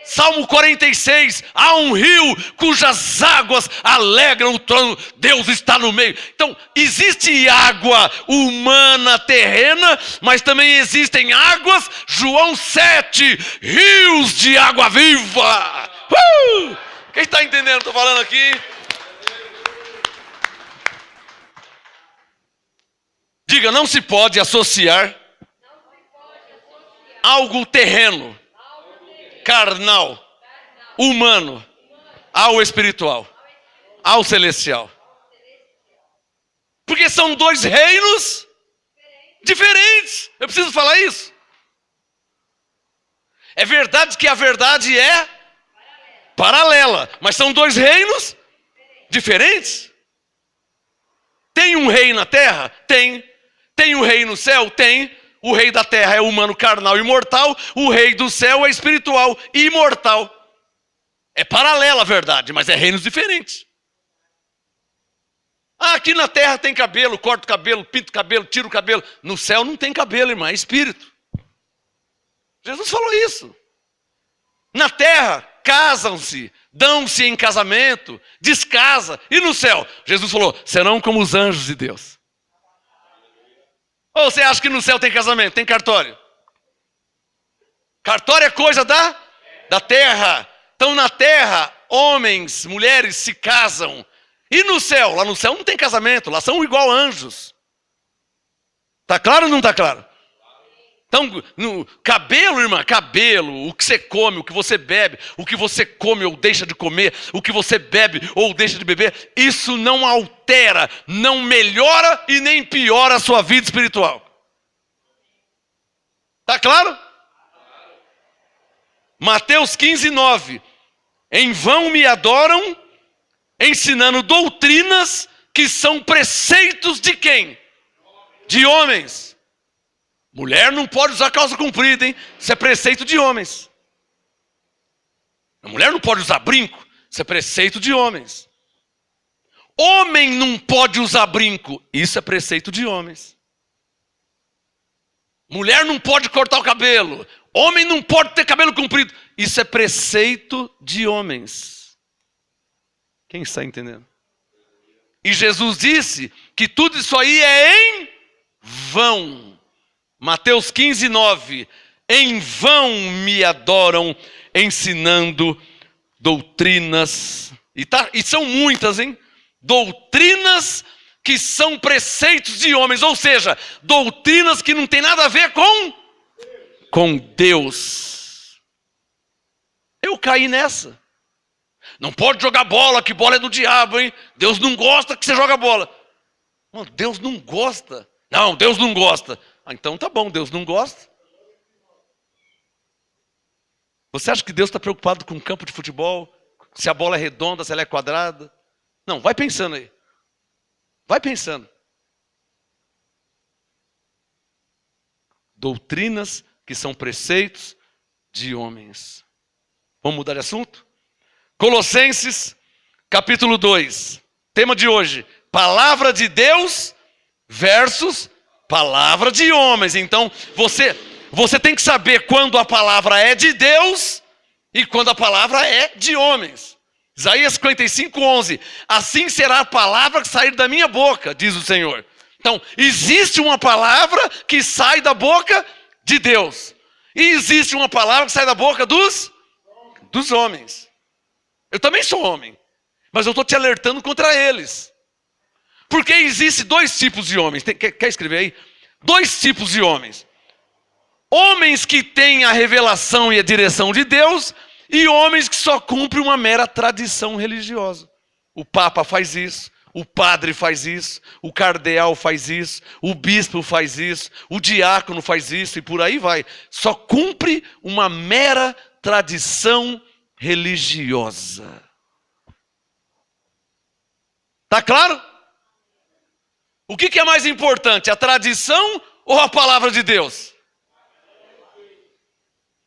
Salmo 46, há um rio cujas águas alegram o trono, Deus está no meio. Então, existe água humana, terrena, mas também existem águas, João 7, rios de água viva. Quem está entendendo? Estou falando aqui. Diga, não se pode associar algo terreno, carnal, humano, ao espiritual, ao celestial. Porque são dois reinos diferentes. Eu preciso falar isso. É verdade que a verdade é paralela, mas são dois reinos diferentes. Tem um rei na terra? Tem. Tem um rei no céu? Tem. O rei da terra é humano, carnal e mortal. O rei do céu é espiritual e imortal. É paralela a verdade, mas é reinos diferentes. Aqui na terra tem cabelo, corto o cabelo, pinto o cabelo, tiro o cabelo. No céu não tem cabelo, irmão, é espírito. Jesus falou isso. Na terra, casam-se, dão-se em casamento, descasa. E no céu, Jesus falou, serão como os anjos de Deus. Ou você acha que no céu tem casamento, tem cartório? Cartório é coisa da terra. Então na terra, homens, mulheres se casam. E no céu? Lá no céu não tem casamento, lá são igual anjos. Tá claro ou não tá claro? Então, no cabelo, irmã, cabelo, o que você come, o que você bebe, o que você come ou deixa de comer, o que você bebe ou deixa de beber, isso não altera, não melhora e nem piora a sua vida espiritual. Tá claro? Mateus 15:9. Em vão me adoram, ensinando doutrinas que são preceitos de quem? De homens. Mulher não pode usar calça comprida, hein? Isso é preceito de homens. A mulher não pode usar brinco. Isso é preceito de homens. Homem não pode usar brinco. Isso é preceito de homens. Mulher não pode cortar o cabelo. Homem não pode ter cabelo comprido. Isso é preceito de homens. Quem está entendendo? E Jesus disse que tudo isso aí é em vão. Mateus 15:9. Em vão me adoram, ensinando doutrinas. E são muitas, hein? Doutrinas que são preceitos de homens. Ou seja, doutrinas que não tem nada a ver com Deus. Eu caí nessa. Não pode jogar bola, que bola é do diabo, hein? Deus não gosta que você joga bola. Mano, Deus não gosta. Não, Deus não gosta. Ah, então tá bom, Deus não gosta. Você acha que Deus está preocupado com um campo de futebol? Se a bola é redonda, se ela é quadrada? Não, vai pensando aí. Vai pensando. Doutrinas que são preceitos de homens. Vamos mudar de assunto? Colossenses, capítulo 2. Tema de hoje: palavra de Deus versus palavra de homens. Então, você tem que saber quando a palavra é de Deus e quando a palavra é de homens. Isaías 55:11. Assim será a palavra que sair da minha boca, diz o Senhor. Então, existe uma palavra que sai da boca de Deus. E existe uma palavra que sai da boca dos homens. Eu também sou homem, mas eu estou te alertando contra eles. Porque existem dois tipos de homens. Quer escrever aí? Dois tipos de homens. Homens que têm a revelação e a direção de Deus, e homens que só cumprem uma mera tradição religiosa. O Papa faz isso, o padre faz isso, o cardeal faz isso, o bispo faz isso, o diácono faz isso, e por aí vai. Só cumpre uma mera tradição religiosa. Tá claro? O que é mais importante, a tradição ou a palavra de Deus?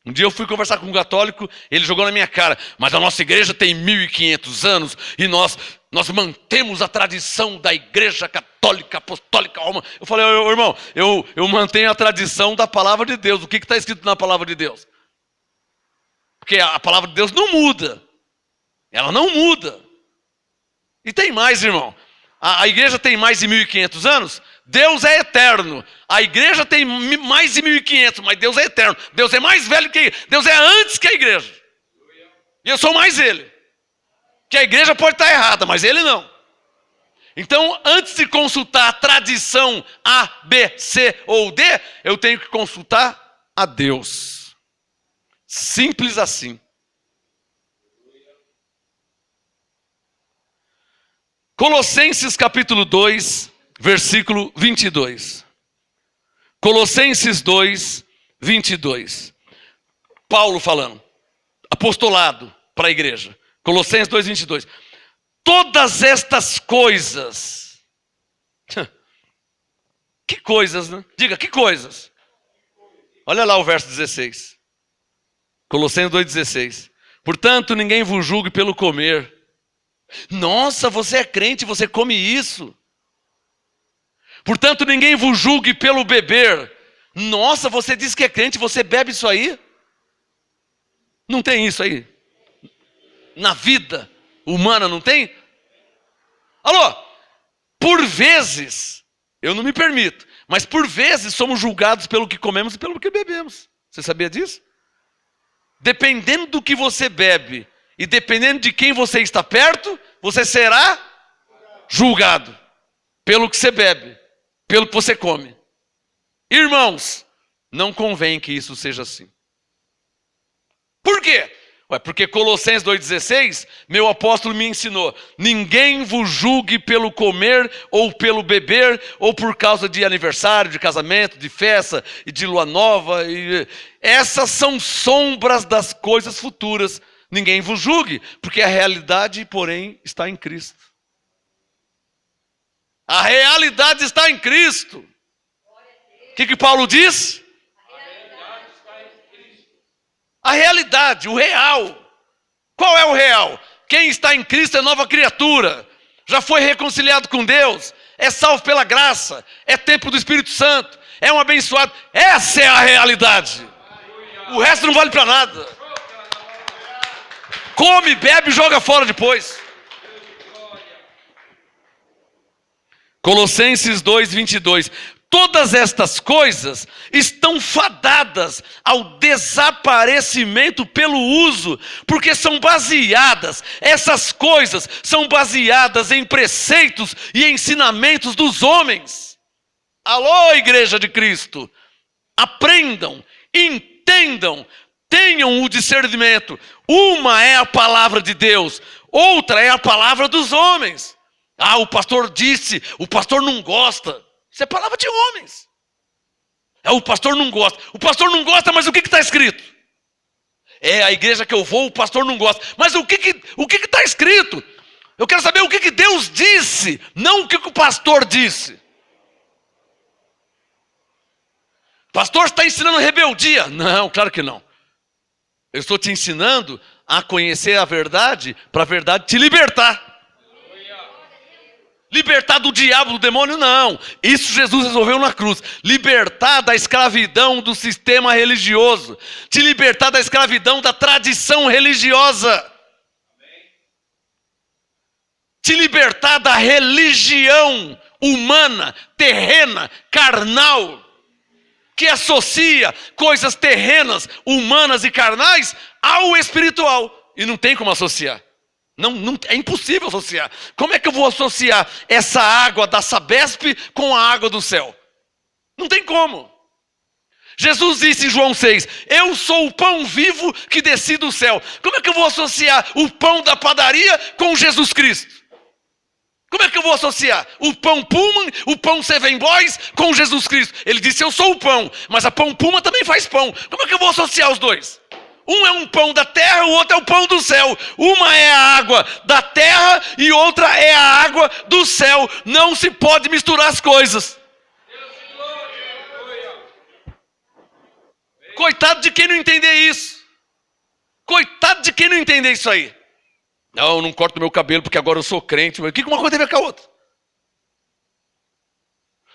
Um dia eu fui conversar com um católico, ele jogou na minha cara: mas a nossa igreja tem 1500 anos e nós mantemos a tradição da igreja católica, apostólica, romana. Eu falei: irmão, eu mantenho a tradição da palavra de Deus. O que está escrito na palavra de Deus? Porque a palavra de Deus não muda. Ela não muda. E tem mais, irmão. A igreja tem mais de 1500 anos, Deus é eterno. A igreja tem mais de 1500, mas Deus é eterno. Deus é mais velho que Deus, é antes que a igreja. E eu sou mais ele. Que a igreja pode estar errada, mas ele não. Então, antes de consultar a tradição A, B, C ou D, eu tenho que consultar a Deus. Simples assim. Colossenses capítulo 2, versículo 22. Colossenses 2, 22. Paulo falando. Apostolado para a igreja. Colossenses 2, 22. Todas estas coisas. Que coisas, né? Diga, que coisas? Olha lá o verso 16. Colossenses 2, 16. Portanto, ninguém vos julgue pelo comer. Nossa, você é crente, você come isso. Portanto, ninguém vos julgue pelo beber. Nossa, você diz que é crente, você bebe isso aí? Não tem isso aí? Na vida humana não tem? Alô? Por vezes, eu não me permito, mas por vezes somos julgados pelo que comemos e pelo que bebemos. Você sabia disso? Dependendo do que você bebe e dependendo de quem você está perto, você será julgado pelo que você bebe, pelo que você come. Irmãos, não convém que isso seja assim. Por quê? Porque Colossenses 2,16, meu apóstolo me ensinou: ninguém vos julgue pelo comer ou pelo beber, ou por causa de aniversário, de casamento, de festa e de lua nova. Essas são sombras das coisas futuras. Ninguém vos julgue, porque a realidade, porém, está em Cristo. A realidade está em Cristo. O que Paulo diz? A realidade, o real. Qual é o real? Quem está em Cristo é nova criatura. Já foi reconciliado com Deus. É salvo pela graça. É templo do Espírito Santo. É um abençoado. Essa é a realidade. O resto não vale para nada. Come, bebe e joga fora depois. Colossenses 2:22. Todas estas coisas estão fadadas ao desaparecimento pelo uso, porque são baseadas, essas coisas são baseadas em preceitos e ensinamentos dos homens. Alô, Igreja de Cristo, aprendam, entendam, tenham o discernimento. Uma é a palavra de Deus, outra é a palavra dos homens. Ah, o pastor disse, o pastor não gosta. Isso é palavra de homens. O pastor não gosta. O pastor não gosta, mas o que está escrito? É a igreja que eu vou, o pastor não gosta. Mas o que está escrito? Eu quero saber o que Deus disse, não o que o pastor disse. O pastor está ensinando rebeldia. Não, claro que não. Eu estou te ensinando a conhecer a verdade, para a verdade te libertar. Libertar do diabo, do demônio, não. Isso Jesus resolveu na cruz. Libertar da escravidão do sistema religioso. Te libertar da escravidão da tradição religiosa. Te libertar da religião humana, terrena, carnal, que associa coisas terrenas, humanas e carnais ao espiritual. E não tem como associar. Não, é impossível associar. Como é que eu vou associar essa água da Sabesp com a água do céu? Não tem como. Jesus disse em João 6, eu sou o pão vivo que desci do céu. Como é que eu vou associar o pão da padaria com Jesus Cristo? Como é que eu vou associar o pão Pullman, o pão Seven Boys com Jesus Cristo? Ele disse, eu sou o pão, mas a pão Pullman também faz pão. Como é que eu vou associar os dois? Um é um pão da terra, o outro é o pão do céu. Uma é a água da terra e outra é a água do céu. Não se pode misturar as coisas. Coitado de quem não entender isso. Coitado de quem não entender isso aí. Não, eu não corto meu cabelo porque agora eu sou crente. O que uma coisa tem a ver com a outra?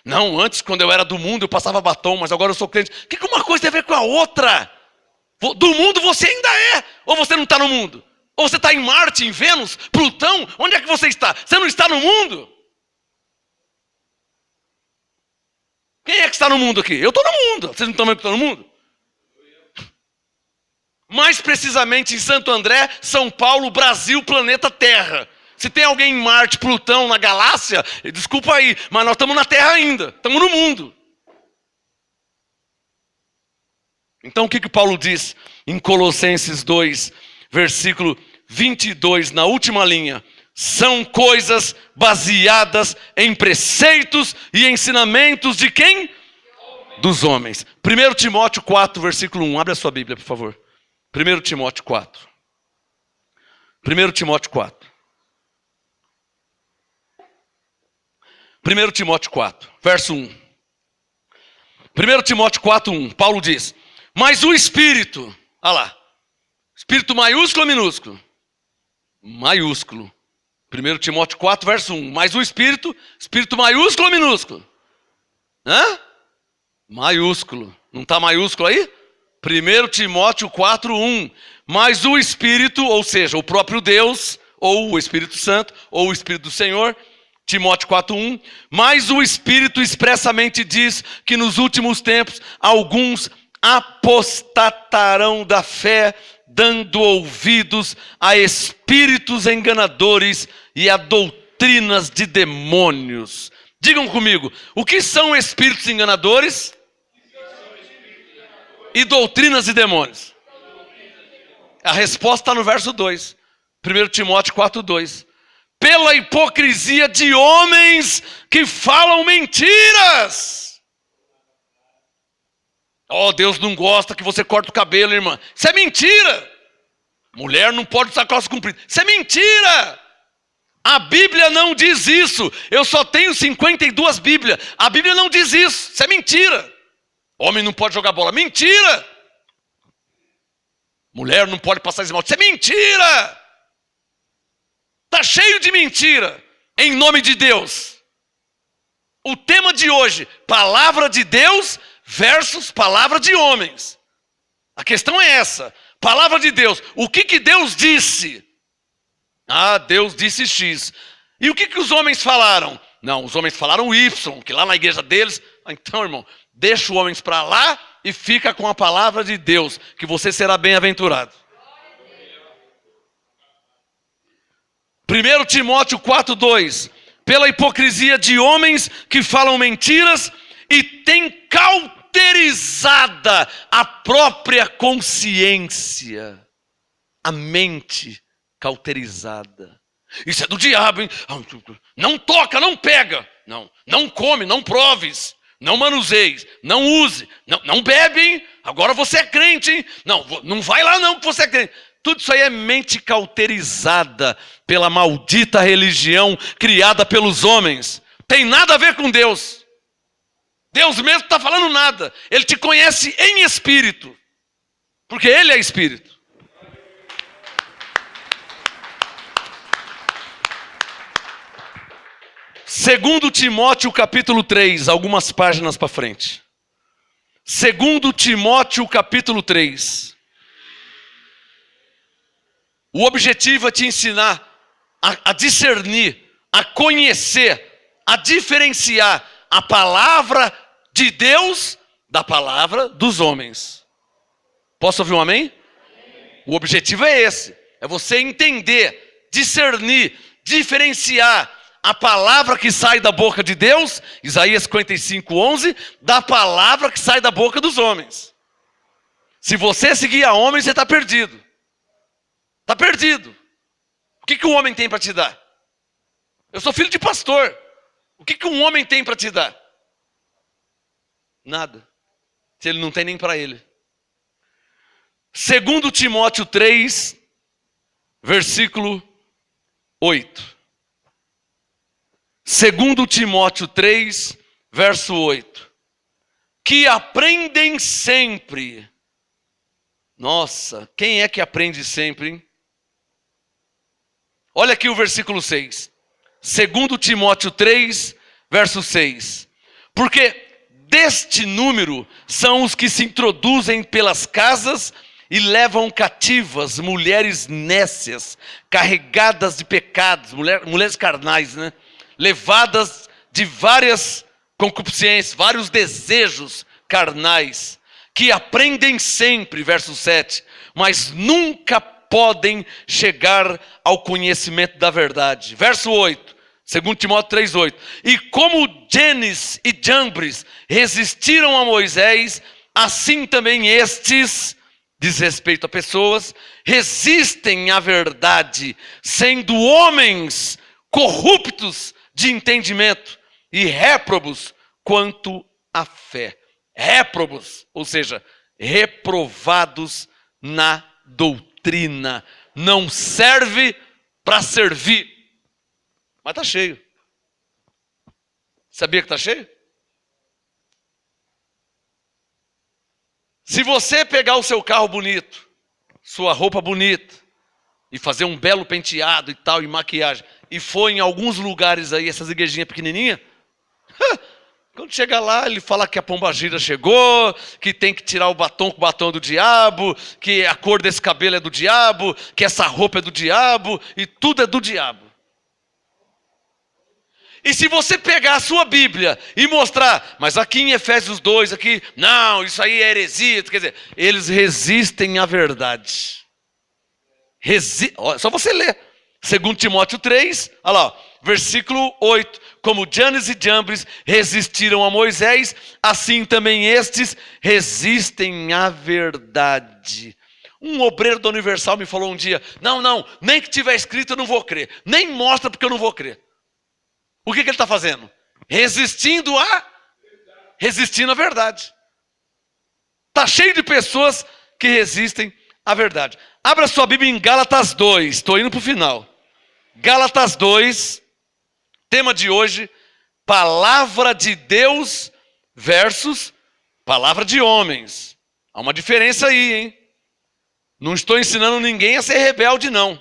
Não, antes quando eu era do mundo eu passava batom, mas agora eu sou crente. O que uma coisa tem a ver com a outra? Do mundo você ainda é. Ou você não está no mundo? Ou você está em Marte, em Vênus, Plutão? Onde é que você está? Você não está no mundo? Quem é que está no mundo aqui? Eu estou no mundo. Vocês não estão vendo que eu estou no mundo? Mais precisamente em Santo André, São Paulo, Brasil, planeta Terra. Se tem alguém em Marte, Plutão, na galáxia, desculpa aí, mas nós estamos na Terra ainda. Estamos no mundo. Então o que Paulo diz em Colossenses 2, versículo 22, na última linha? São coisas baseadas em preceitos e ensinamentos de quem? Dos homens. 1 Timóteo 4, versículo 1. Abre a sua Bíblia, por favor. 1 Timóteo 4. 1 Timóteo 4. 1 Timóteo 4, verso 1. 1 Timóteo 4, 1. Paulo diz... Mas o Espírito, olha lá, Espírito maiúsculo ou minúsculo? Maiúsculo. 1 Timóteo 4, verso 1. Mas o Espírito, Espírito maiúsculo ou minúsculo? Hã? Maiúsculo. Não está maiúsculo aí? 1 Timóteo 4, 1. Mas o Espírito, ou seja, o próprio Deus, ou o Espírito Santo, ou o Espírito do Senhor, Timóteo 4, 1. Mas o Espírito expressamente diz que nos últimos tempos alguns apostatarão da fé, dando ouvidos a espíritos enganadores e a doutrina doutrinas de demônios. Digam comigo, o que são espíritos enganadores e doutrinas de demônios? A resposta está no verso 2. 1 Timóteo 4:2. Pela hipocrisia de homens que falam mentiras. Oh, Deus não gosta que você corte o cabelo, irmã. Isso é mentira. Mulher não pode usar calça comprida. Isso é mentira. A Bíblia não diz isso. Eu só tenho 52 Bíblias. A Bíblia não diz isso. Isso é mentira. Homem não pode jogar bola. Mentira. Mulher não pode passar esmalte. Isso é mentira. Está cheio de mentira. Em nome de Deus. O tema de hoje, palavra de Deus versus palavra de homens. A questão é essa. Palavra de Deus. O que Deus disse? Ah, Deus disse X. E o que os homens falaram? Não, os homens falaram Y, que lá na igreja deles... Então, irmão, deixa os homens para lá e fica com a palavra de Deus, que você será bem-aventurado. 1 Timóteo 4:2. Pela hipocrisia de homens que falam mentiras e têm cauterizada a própria consciência. A mente cauterizada. Isso é do diabo, hein? Não toca, não pega. Não come, não proves. Não manuseis, não use. Não bebe, hein? Agora você é crente, hein? Não vai lá não que você é crente. Tudo isso aí é mente cauterizada pela maldita religião criada pelos homens. Tem nada a ver com Deus. Deus mesmo não está falando nada. Ele te conhece em espírito. Porque Ele é espírito. Segundo Timóteo capítulo 3, algumas páginas para frente. Segundo Timóteo capítulo 3. O objetivo é te ensinar a discernir, a conhecer, a diferenciar a palavra de Deus da palavra dos homens. Posso ouvir um amém? O objetivo é esse. É você entender, discernir, diferenciar a palavra que sai da boca de Deus, Isaías 55:11, da palavra que sai da boca dos homens. Se você seguir a homem, você está perdido. Está perdido. O que o homem tem para te dar? Eu sou filho de pastor. O que um homem tem para te dar? Nada. Se ele não tem nem para ele. Segundo Timóteo 3, versículo 8. Segundo Timóteo 3, verso 8. Que aprendem sempre. Nossa, quem é que aprende sempre, hein? Olha aqui o versículo 6. Segundo Timóteo 3, verso 6. Porque deste número são os que se introduzem pelas casas e levam cativas mulheres nécias, carregadas de pecados, mulheres carnais, né? Levadas de várias concupiscências, vários desejos carnais, que aprendem sempre, verso 7, mas nunca podem chegar ao conhecimento da verdade. Verso 8, 2 Timóteo 3:8. E como Janes e Jambres resistiram a Moisés, assim também estes, diz respeito a pessoas, resistem à verdade, sendo homens corruptos de entendimento e réprobos quanto à fé. Réprobos, ou seja, reprovados na doutrina. Não serve para servir. Mas está cheio. Sabia que está cheio? Se você pegar o seu carro bonito, sua roupa bonita, e fazer um belo penteado e tal, e maquiagem, e for em alguns lugares aí, essas igrejinhas pequenininhas, quando chega lá, ele fala que a pombagira chegou, que tem que tirar o batom com o batom do diabo, que a cor desse cabelo é do diabo, que essa roupa é do diabo, e tudo é do diabo. E se você pegar a sua Bíblia e mostrar, mas aqui em Efésios 2, aqui, não, isso aí é heresia, quer dizer, eles resistem à verdade. Só você ler. 2 Timóteo 3, olha lá, Versículo 8. Como Janes e Jambres resistiram a Moisés, assim também estes resistem à verdade. Um obreiro da Universal me falou um dia, não, nem que tiver escrito eu não vou crer. Nem mostra porque eu não vou crer. O que ele está fazendo? Resistindo à verdade. Está cheio de pessoas que resistem à verdade. Abra sua Bíblia em Gálatas 2. Estou indo para o final. Gálatas 2. Tema de hoje. Palavra de Deus versus palavra de homens. Há uma diferença aí, hein? Não estou ensinando ninguém a ser rebelde, não.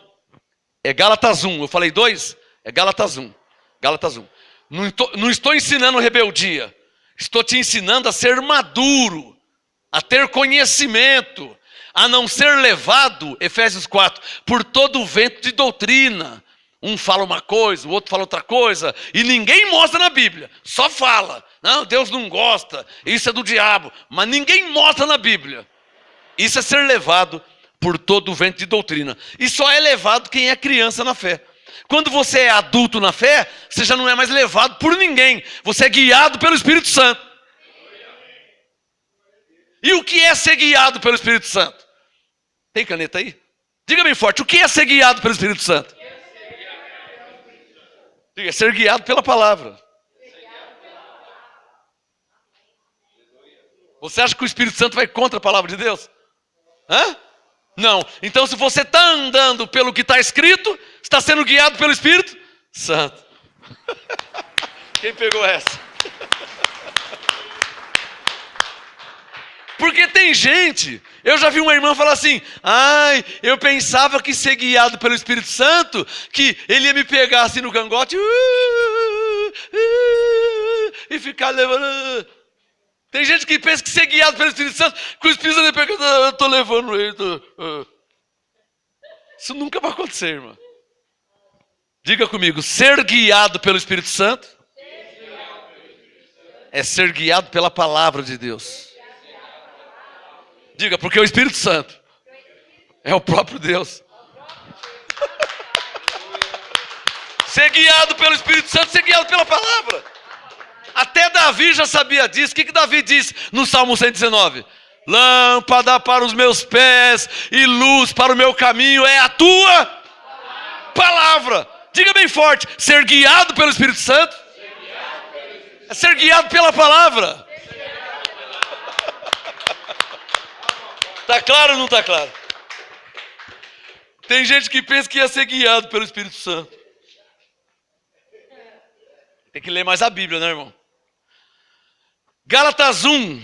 É Gálatas 1. Eu falei 2? É Gálatas 1. Gálatas 1. Não estou ensinando rebeldia. Estou te ensinando a ser maduro, a ter conhecimento, a não ser levado, Efésios 4, por todo o vento de doutrina. Um fala uma coisa, o outro fala outra coisa, e ninguém mostra na Bíblia, só fala. Não, Deus não gosta, isso é do diabo, mas ninguém mostra na Bíblia. Isso é ser levado por todo o vento de doutrina. E só é levado quem é criança na fé. Quando você é adulto na fé, você já não é mais levado por ninguém. Você é guiado pelo Espírito Santo. E o que é ser guiado pelo Espírito Santo? Tem caneta aí? Diga bem forte, o que é ser guiado pelo Espírito Santo? Diga, ser guiado pela palavra. Você acha que o Espírito Santo vai contra a palavra de Deus? Hã? Não. Então, se você está andando pelo que está escrito, está sendo guiado pelo Espírito Santo. Quem pegou essa? Porque tem gente, eu já vi uma irmã falar assim, eu pensava que ser guiado pelo Espírito Santo, que ele ia me pegar assim no cangote, e ficar levando. Tem gente que pensa que ser guiado pelo Espírito Santo, que o Espírito Santo pega, eu estou levando ele. Isso nunca vai acontecer, irmã. Diga comigo, ser guiado pelo Espírito Santo é ser guiado pela palavra de Deus. Diga, porque o Espírito Santo é o próprio Deus. Ser guiado pelo Espírito Santo, ser guiado pela palavra. Até Davi já sabia disso. O que Davi disse no Salmo 119? Lâmpada para os meus pés e luz para o meu caminho é a tua palavra. Diga bem forte, ser guiado pelo Espírito Santo é ser guiado pela palavra. Está claro ou não está claro? Tem gente que pensa que ia ser guiado pelo Espírito Santo. Tem que ler mais a Bíblia, né, irmão? Gálatas 1,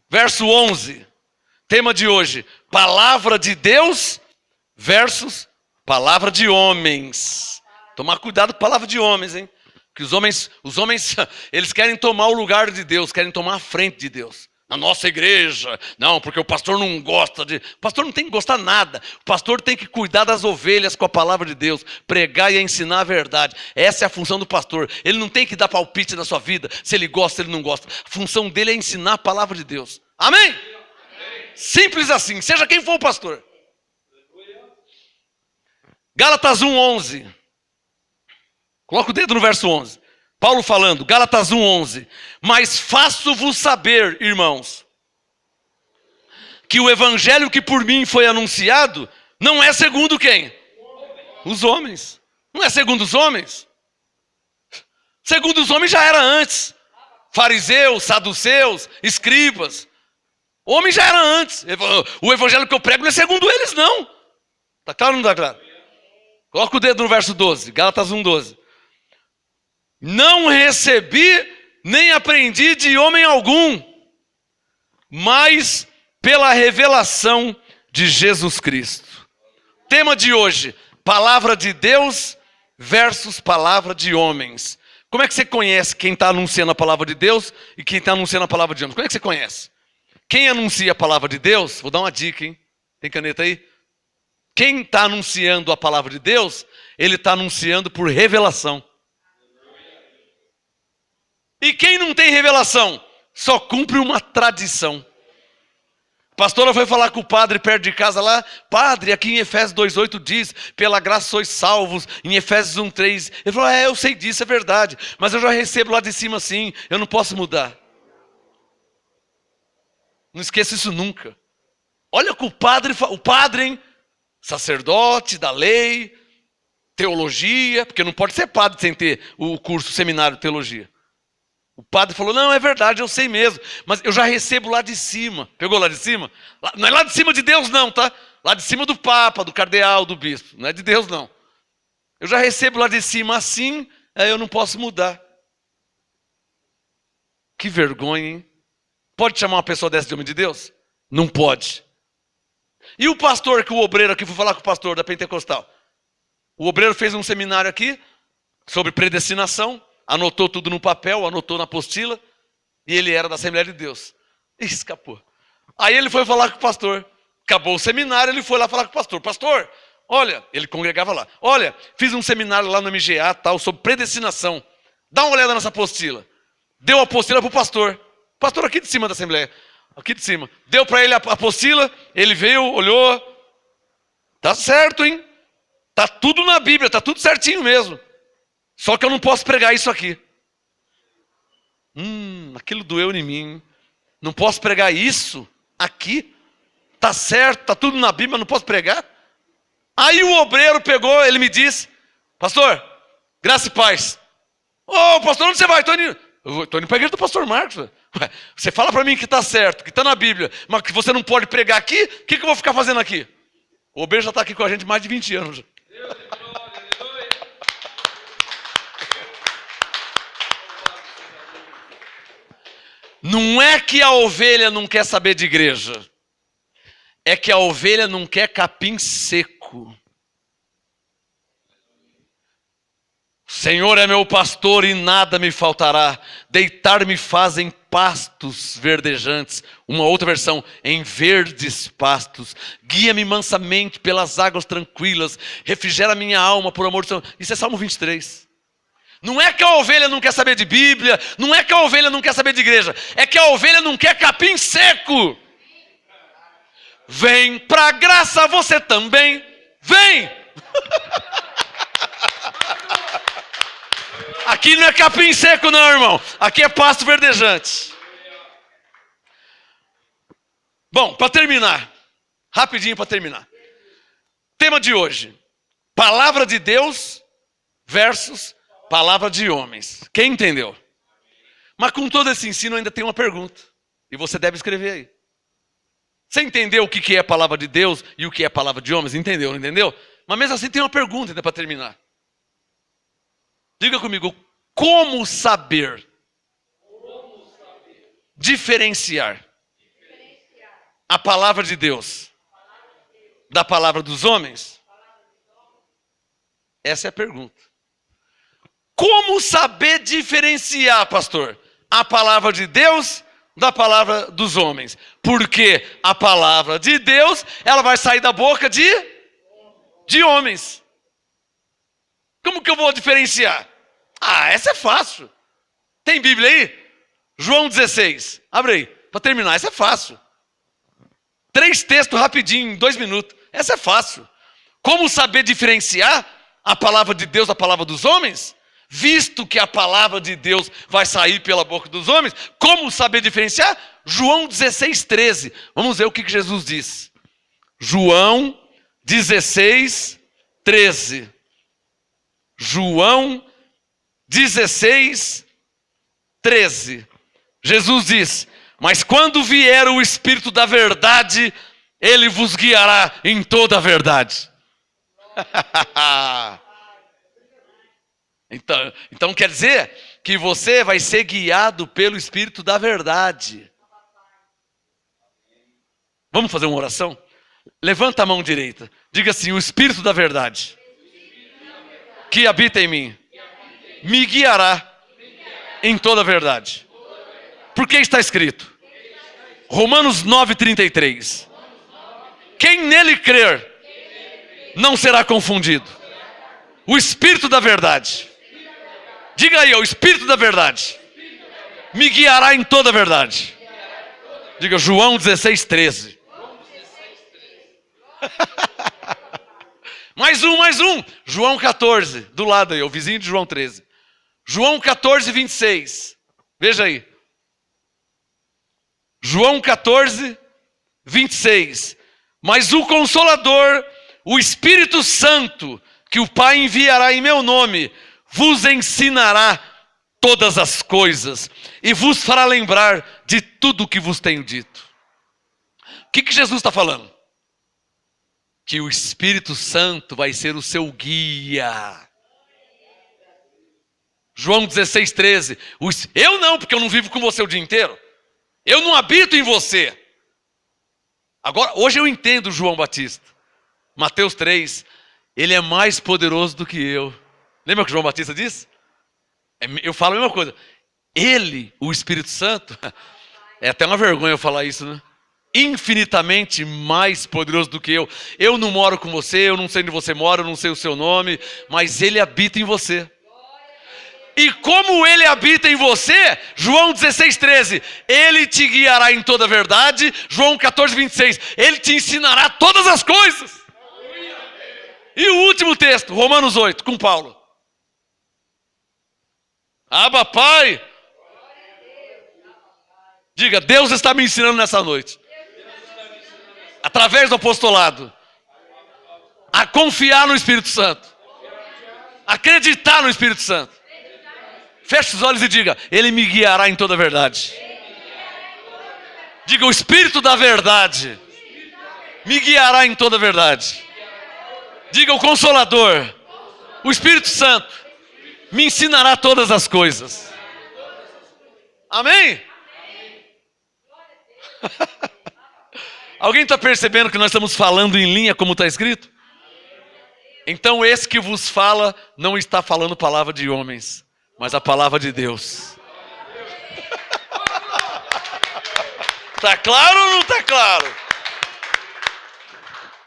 verso 11. Tema de hoje, palavra de Deus versus palavra de homens. Tomar cuidado com a palavra de homens, hein? Que os homens, eles querem tomar o lugar de Deus, querem tomar a frente de Deus. Na nossa igreja, não, porque o pastor não gosta de... O pastor não tem que gostar nada. O pastor tem que cuidar das ovelhas com a palavra de Deus, pregar e ensinar a verdade. Essa é a função do pastor. Ele não tem que dar palpite na sua vida, se ele gosta, se ele não gosta. A função dele é ensinar a palavra de Deus. Amém? Amém. Simples assim, seja quem for o pastor. Gálatas 1:11. Coloca o dedo no verso 11. Paulo falando, Gálatas 1:11. Mas faço-vos saber, irmãos, que o evangelho que por mim foi anunciado não é segundo quem? Os homens. Não é segundo os homens. Segundo os homens já era antes. Fariseus, saduceus, escribas. Homem já era antes. O evangelho que eu prego não é segundo eles, não. Está claro ou não está claro? Coloca o dedo no verso 12. Gálatas 1:12. Não recebi nem aprendi de homem algum, mas pela revelação de Jesus Cristo. Tema de hoje, palavra de Deus versus palavra de homens. Como é que você conhece quem está anunciando a palavra de Deus e quem está anunciando a palavra de homens? Como é que você conhece? Quem anuncia a palavra de Deus, vou dar uma dica, hein? Tem caneta aí? Quem está anunciando a palavra de Deus, ele está anunciando por revelação. E quem não tem revelação, só cumpre uma tradição. A pastora foi falar com o padre perto de casa lá. Padre, aqui em Efésios 2,8 diz, pela graça sois salvos. Em Efésios 1,3. Ele falou, eu sei disso, é verdade. Mas eu já recebo lá de cima assim, eu não posso mudar. Não esqueça isso nunca. Olha o que o padre, hein? Sacerdote da lei, teologia, porque não pode ser padre sem ter o curso, o seminário de teologia. O padre falou, não, é verdade, eu sei mesmo, mas eu já recebo lá de cima. Pegou lá de cima? Não é lá de cima de Deus não, tá? Lá de cima do papa, do cardeal, do bispo. Não é de Deus não. Eu já recebo lá de cima assim, aí eu não posso mudar. Que vergonha, hein? Pode chamar uma pessoa dessa de homem de Deus? Não pode. E o pastor, que o obreiro aqui, fui falar com o pastor da Pentecostal. O obreiro fez um seminário aqui sobre predestinação. Anotou tudo no papel, anotou na apostila, e ele era da Assembleia de Deus. Escapou. Aí ele foi falar com o pastor. Acabou o seminário, ele foi lá falar com o pastor. Pastor, olha, ele congregava lá. Olha, fiz um seminário lá no MGA, tal, sobre predestinação. Dá uma olhada nessa apostila. Deu a apostila para o pastor. Pastor aqui de cima da Assembleia. Aqui de cima. Deu para ele a apostila, ele veio, olhou. Tá certo, hein? Tá tudo na Bíblia, tá tudo certinho mesmo. Só que eu não posso pregar isso aqui. Aquilo doeu em mim. Não posso pregar isso aqui. Tá certo, tá tudo na Bíblia, não posso pregar. Aí o obreiro pegou, ele me disse, pastor, graça e paz. Pastor, onde você vai? Estou indo para a igreja do pastor Marcos. Ué, você fala para mim que está certo, que está na Bíblia, mas que você não pode pregar aqui, o que eu vou ficar fazendo aqui? O obreiro já está aqui com a gente mais de 20 anos. Não é que a ovelha não quer saber de igreja. É que a ovelha não quer capim seco. O Senhor é meu pastor e nada me faltará. Deitar-me faz em pastos verdejantes. Uma outra versão, em verdes pastos. Guia-me mansamente pelas águas tranquilas. Refrigera minha alma por amor do Senhor. Isso é Salmo 23. Não é que a ovelha não quer saber de Bíblia, não é que a ovelha não quer saber de igreja, é que a ovelha não quer capim seco. Vem pra graça você também, vem! Aqui não é capim seco não, irmão, aqui é pasto verdejante. Bom, para terminar, rapidinho para terminar. Tema de hoje, palavra de Deus versus palavra de homens. Quem entendeu? Mas com todo esse ensino ainda tem uma pergunta. E você deve escrever aí. Você entendeu o que é a palavra de Deus e o que é a palavra de homens? Entendeu, não entendeu? Mas mesmo assim tem uma pergunta ainda para terminar. Diga comigo, como saber diferenciar a palavra de Deus da palavra dos homens? Essa é a pergunta. Como saber diferenciar, pastor, a palavra de Deus da palavra dos homens? Porque a palavra de Deus, ela vai sair da boca de homens. Como que eu vou diferenciar? Essa é fácil. Tem Bíblia aí? João 16. Abre aí, para terminar. Essa é fácil. 3 textos rapidinho, em 2 minutos. Essa é fácil. Como saber diferenciar a palavra de Deus da palavra dos homens? Visto que a palavra de Deus vai sair pela boca dos homens, como saber diferenciar? João 16, 13. Vamos ver o que Jesus diz. João 16, 13. João 16, 13. Jesus diz, mas quando vier o Espírito da verdade, ele vos guiará em toda a verdade. Então quer dizer que você vai ser guiado pelo Espírito da verdade. Vamos fazer uma oração? Levanta a mão direita. Diga assim, o Espírito da verdade que habita em mim me guiará em toda a verdade. Porque está escrito Romanos 9:33. Quem nele crer não será confundido. O Espírito da verdade. Diga aí, o Espírito da verdade me guiará em toda a verdade. Diga João 16, 13. Mais um. João 14, do lado aí, o vizinho de João 13. João 14, 26. Veja aí. João 14, 26. Mas o Consolador, o Espírito Santo, que o Pai enviará em meu nome, vos ensinará todas as coisas e vos fará lembrar de tudo o que vos tenho dito. O que Jesus está falando? Que o Espírito Santo vai ser o seu guia. João 16, 13. Eu não, porque eu não vivo com você o dia inteiro. Eu não habito em você. Agora, hoje eu entendo João Batista. Mateus 3. Ele é mais poderoso do que eu. Lembra o que João Batista disse? Eu falo a mesma coisa. Ele, o Espírito Santo, é até uma vergonha eu falar isso, né? Infinitamente mais poderoso do que eu. Eu não moro com você, eu não sei onde você mora, eu não sei o seu nome, mas ele habita em você. E como ele habita em você, João 16, 13, ele te guiará em toda a verdade. João 14, 26, ele te ensinará todas as coisas. E o último texto, Romanos 8, com Paulo. Abba, Pai. Diga, Deus está me ensinando nessa noite, através do apostolado, a confiar no Espírito Santo, acreditar no Espírito Santo. Feche os olhos e diga, ele me guiará em toda a verdade. Diga, o Espírito da verdade me guiará em toda a verdade. Diga, o Consolador, o Espírito Santo, me ensinará todas as coisas. Amém? Alguém está percebendo que nós estamos falando em linha como está escrito? Então esse que vos fala não está falando palavra de homens, mas a palavra de Deus. Está claro ou não está claro?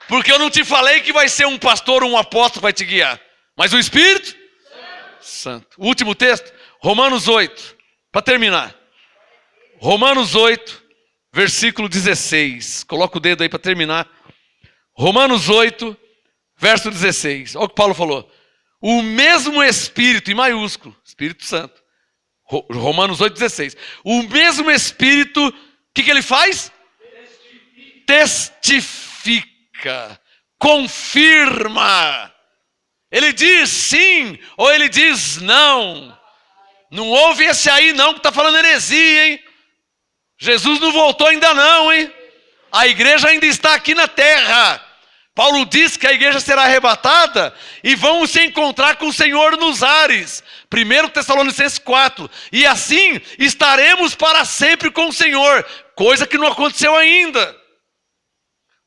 Porque eu não te falei que vai ser um pastor ou um apóstolo que vai te guiar, mas o Espírito Santo. O último texto, Romanos 8, para terminar. Romanos 8, versículo 16. Coloca o dedo aí para terminar. Romanos 8, verso 16. Olha o que Paulo falou. O mesmo Espírito, em maiúsculo, Espírito Santo. Romanos 8, 16. O mesmo Espírito, o que ele faz? Testifica, confirma. Ele diz sim ou ele diz não. Não ouve esse aí não que está falando heresia, hein? Jesus não voltou ainda não, hein? A igreja ainda está aqui na terra. Paulo diz que a igreja será arrebatada e vão se encontrar com o Senhor nos ares. 1 Tessalonicenses 4. E assim estaremos para sempre com o Senhor, coisa que não aconteceu ainda.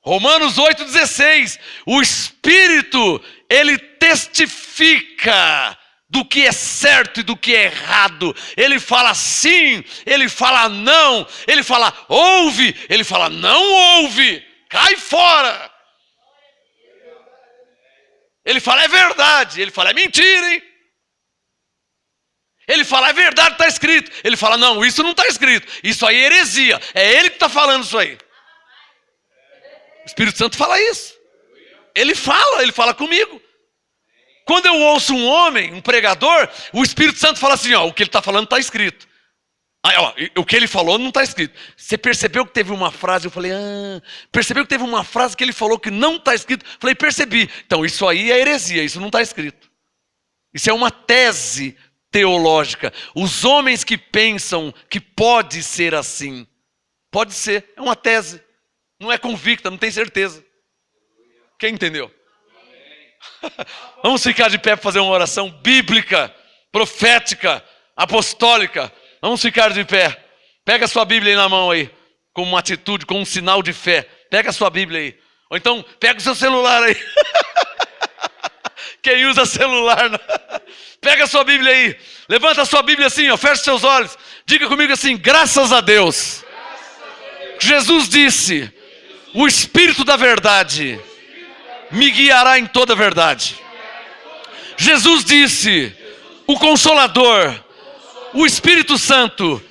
Romanos 8,16. O Espírito, ele testifica do que é certo e do que é errado. Ele fala sim, ele fala não, ele fala ouve, ele fala não ouve, cai fora. Ele fala é verdade, ele fala é mentira, hein? Ele fala é verdade, está escrito. Ele fala não, isso não está escrito, isso aí é heresia, é ele que está falando isso aí. O Espírito Santo fala isso. Ele fala comigo. Quando eu ouço um homem, um pregador, o Espírito Santo fala assim, ó, o que ele está falando está escrito. Aí, ó, o que ele falou não está escrito. Você percebeu que teve uma frase, eu falei, percebeu que teve uma frase que ele falou que não está escrito? Eu falei, percebi. Então isso aí é heresia, isso não está escrito. Isso é uma tese teológica. Os homens que pensam que pode ser assim, pode ser, é uma tese. Não é convicta, não tem certeza. Quem entendeu? Vamos ficar de pé para fazer uma oração bíblica, profética, apostólica. Vamos ficar de pé. Pega a sua Bíblia aí na mão aí, com uma atitude, com um sinal de fé. Pega a sua Bíblia aí. Ou então, pega o seu celular aí. Quem usa celular, não. Pega a sua Bíblia aí. Levanta a sua Bíblia assim, ó, fecha seus olhos. Diga comigo assim, graças a Deus. Jesus disse, o Espírito da verdade me guiará em toda a verdade. Jesus disse, o Consolador, o Espírito Santo,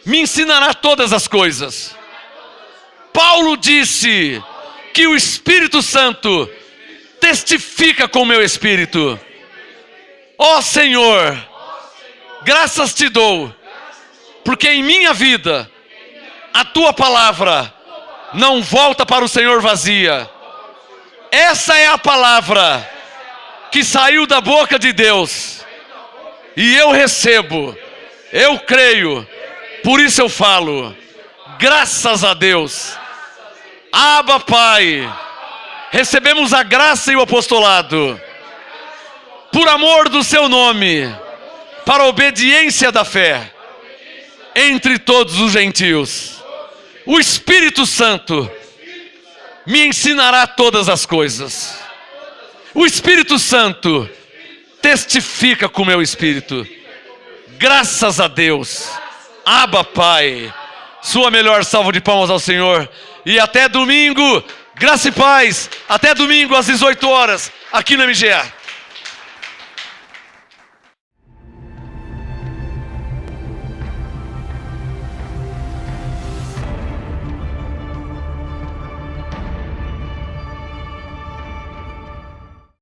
me ensinará todas as coisas. Paulo disse, que o Espírito Santo testifica com o meu espírito. Ó Senhor, graças te dou, porque em minha vida a tua palavra não volta para o Senhor vazia. Essa é a palavra que saiu da boca de Deus, e eu recebo, eu creio, por isso eu falo. Graças a Deus. Abba, Pai, recebemos a graça e o apostolado, por amor do seu nome, para a obediência da fé, entre todos os gentios. O Espírito Santo me ensinará todas as coisas. O Espírito Santo testifica com o meu espírito. Graças a Deus. Abba, Pai. Sua melhor salva de palmas ao Senhor. E até domingo, graça e paz. Até domingo às 18 horas, aqui no MGA.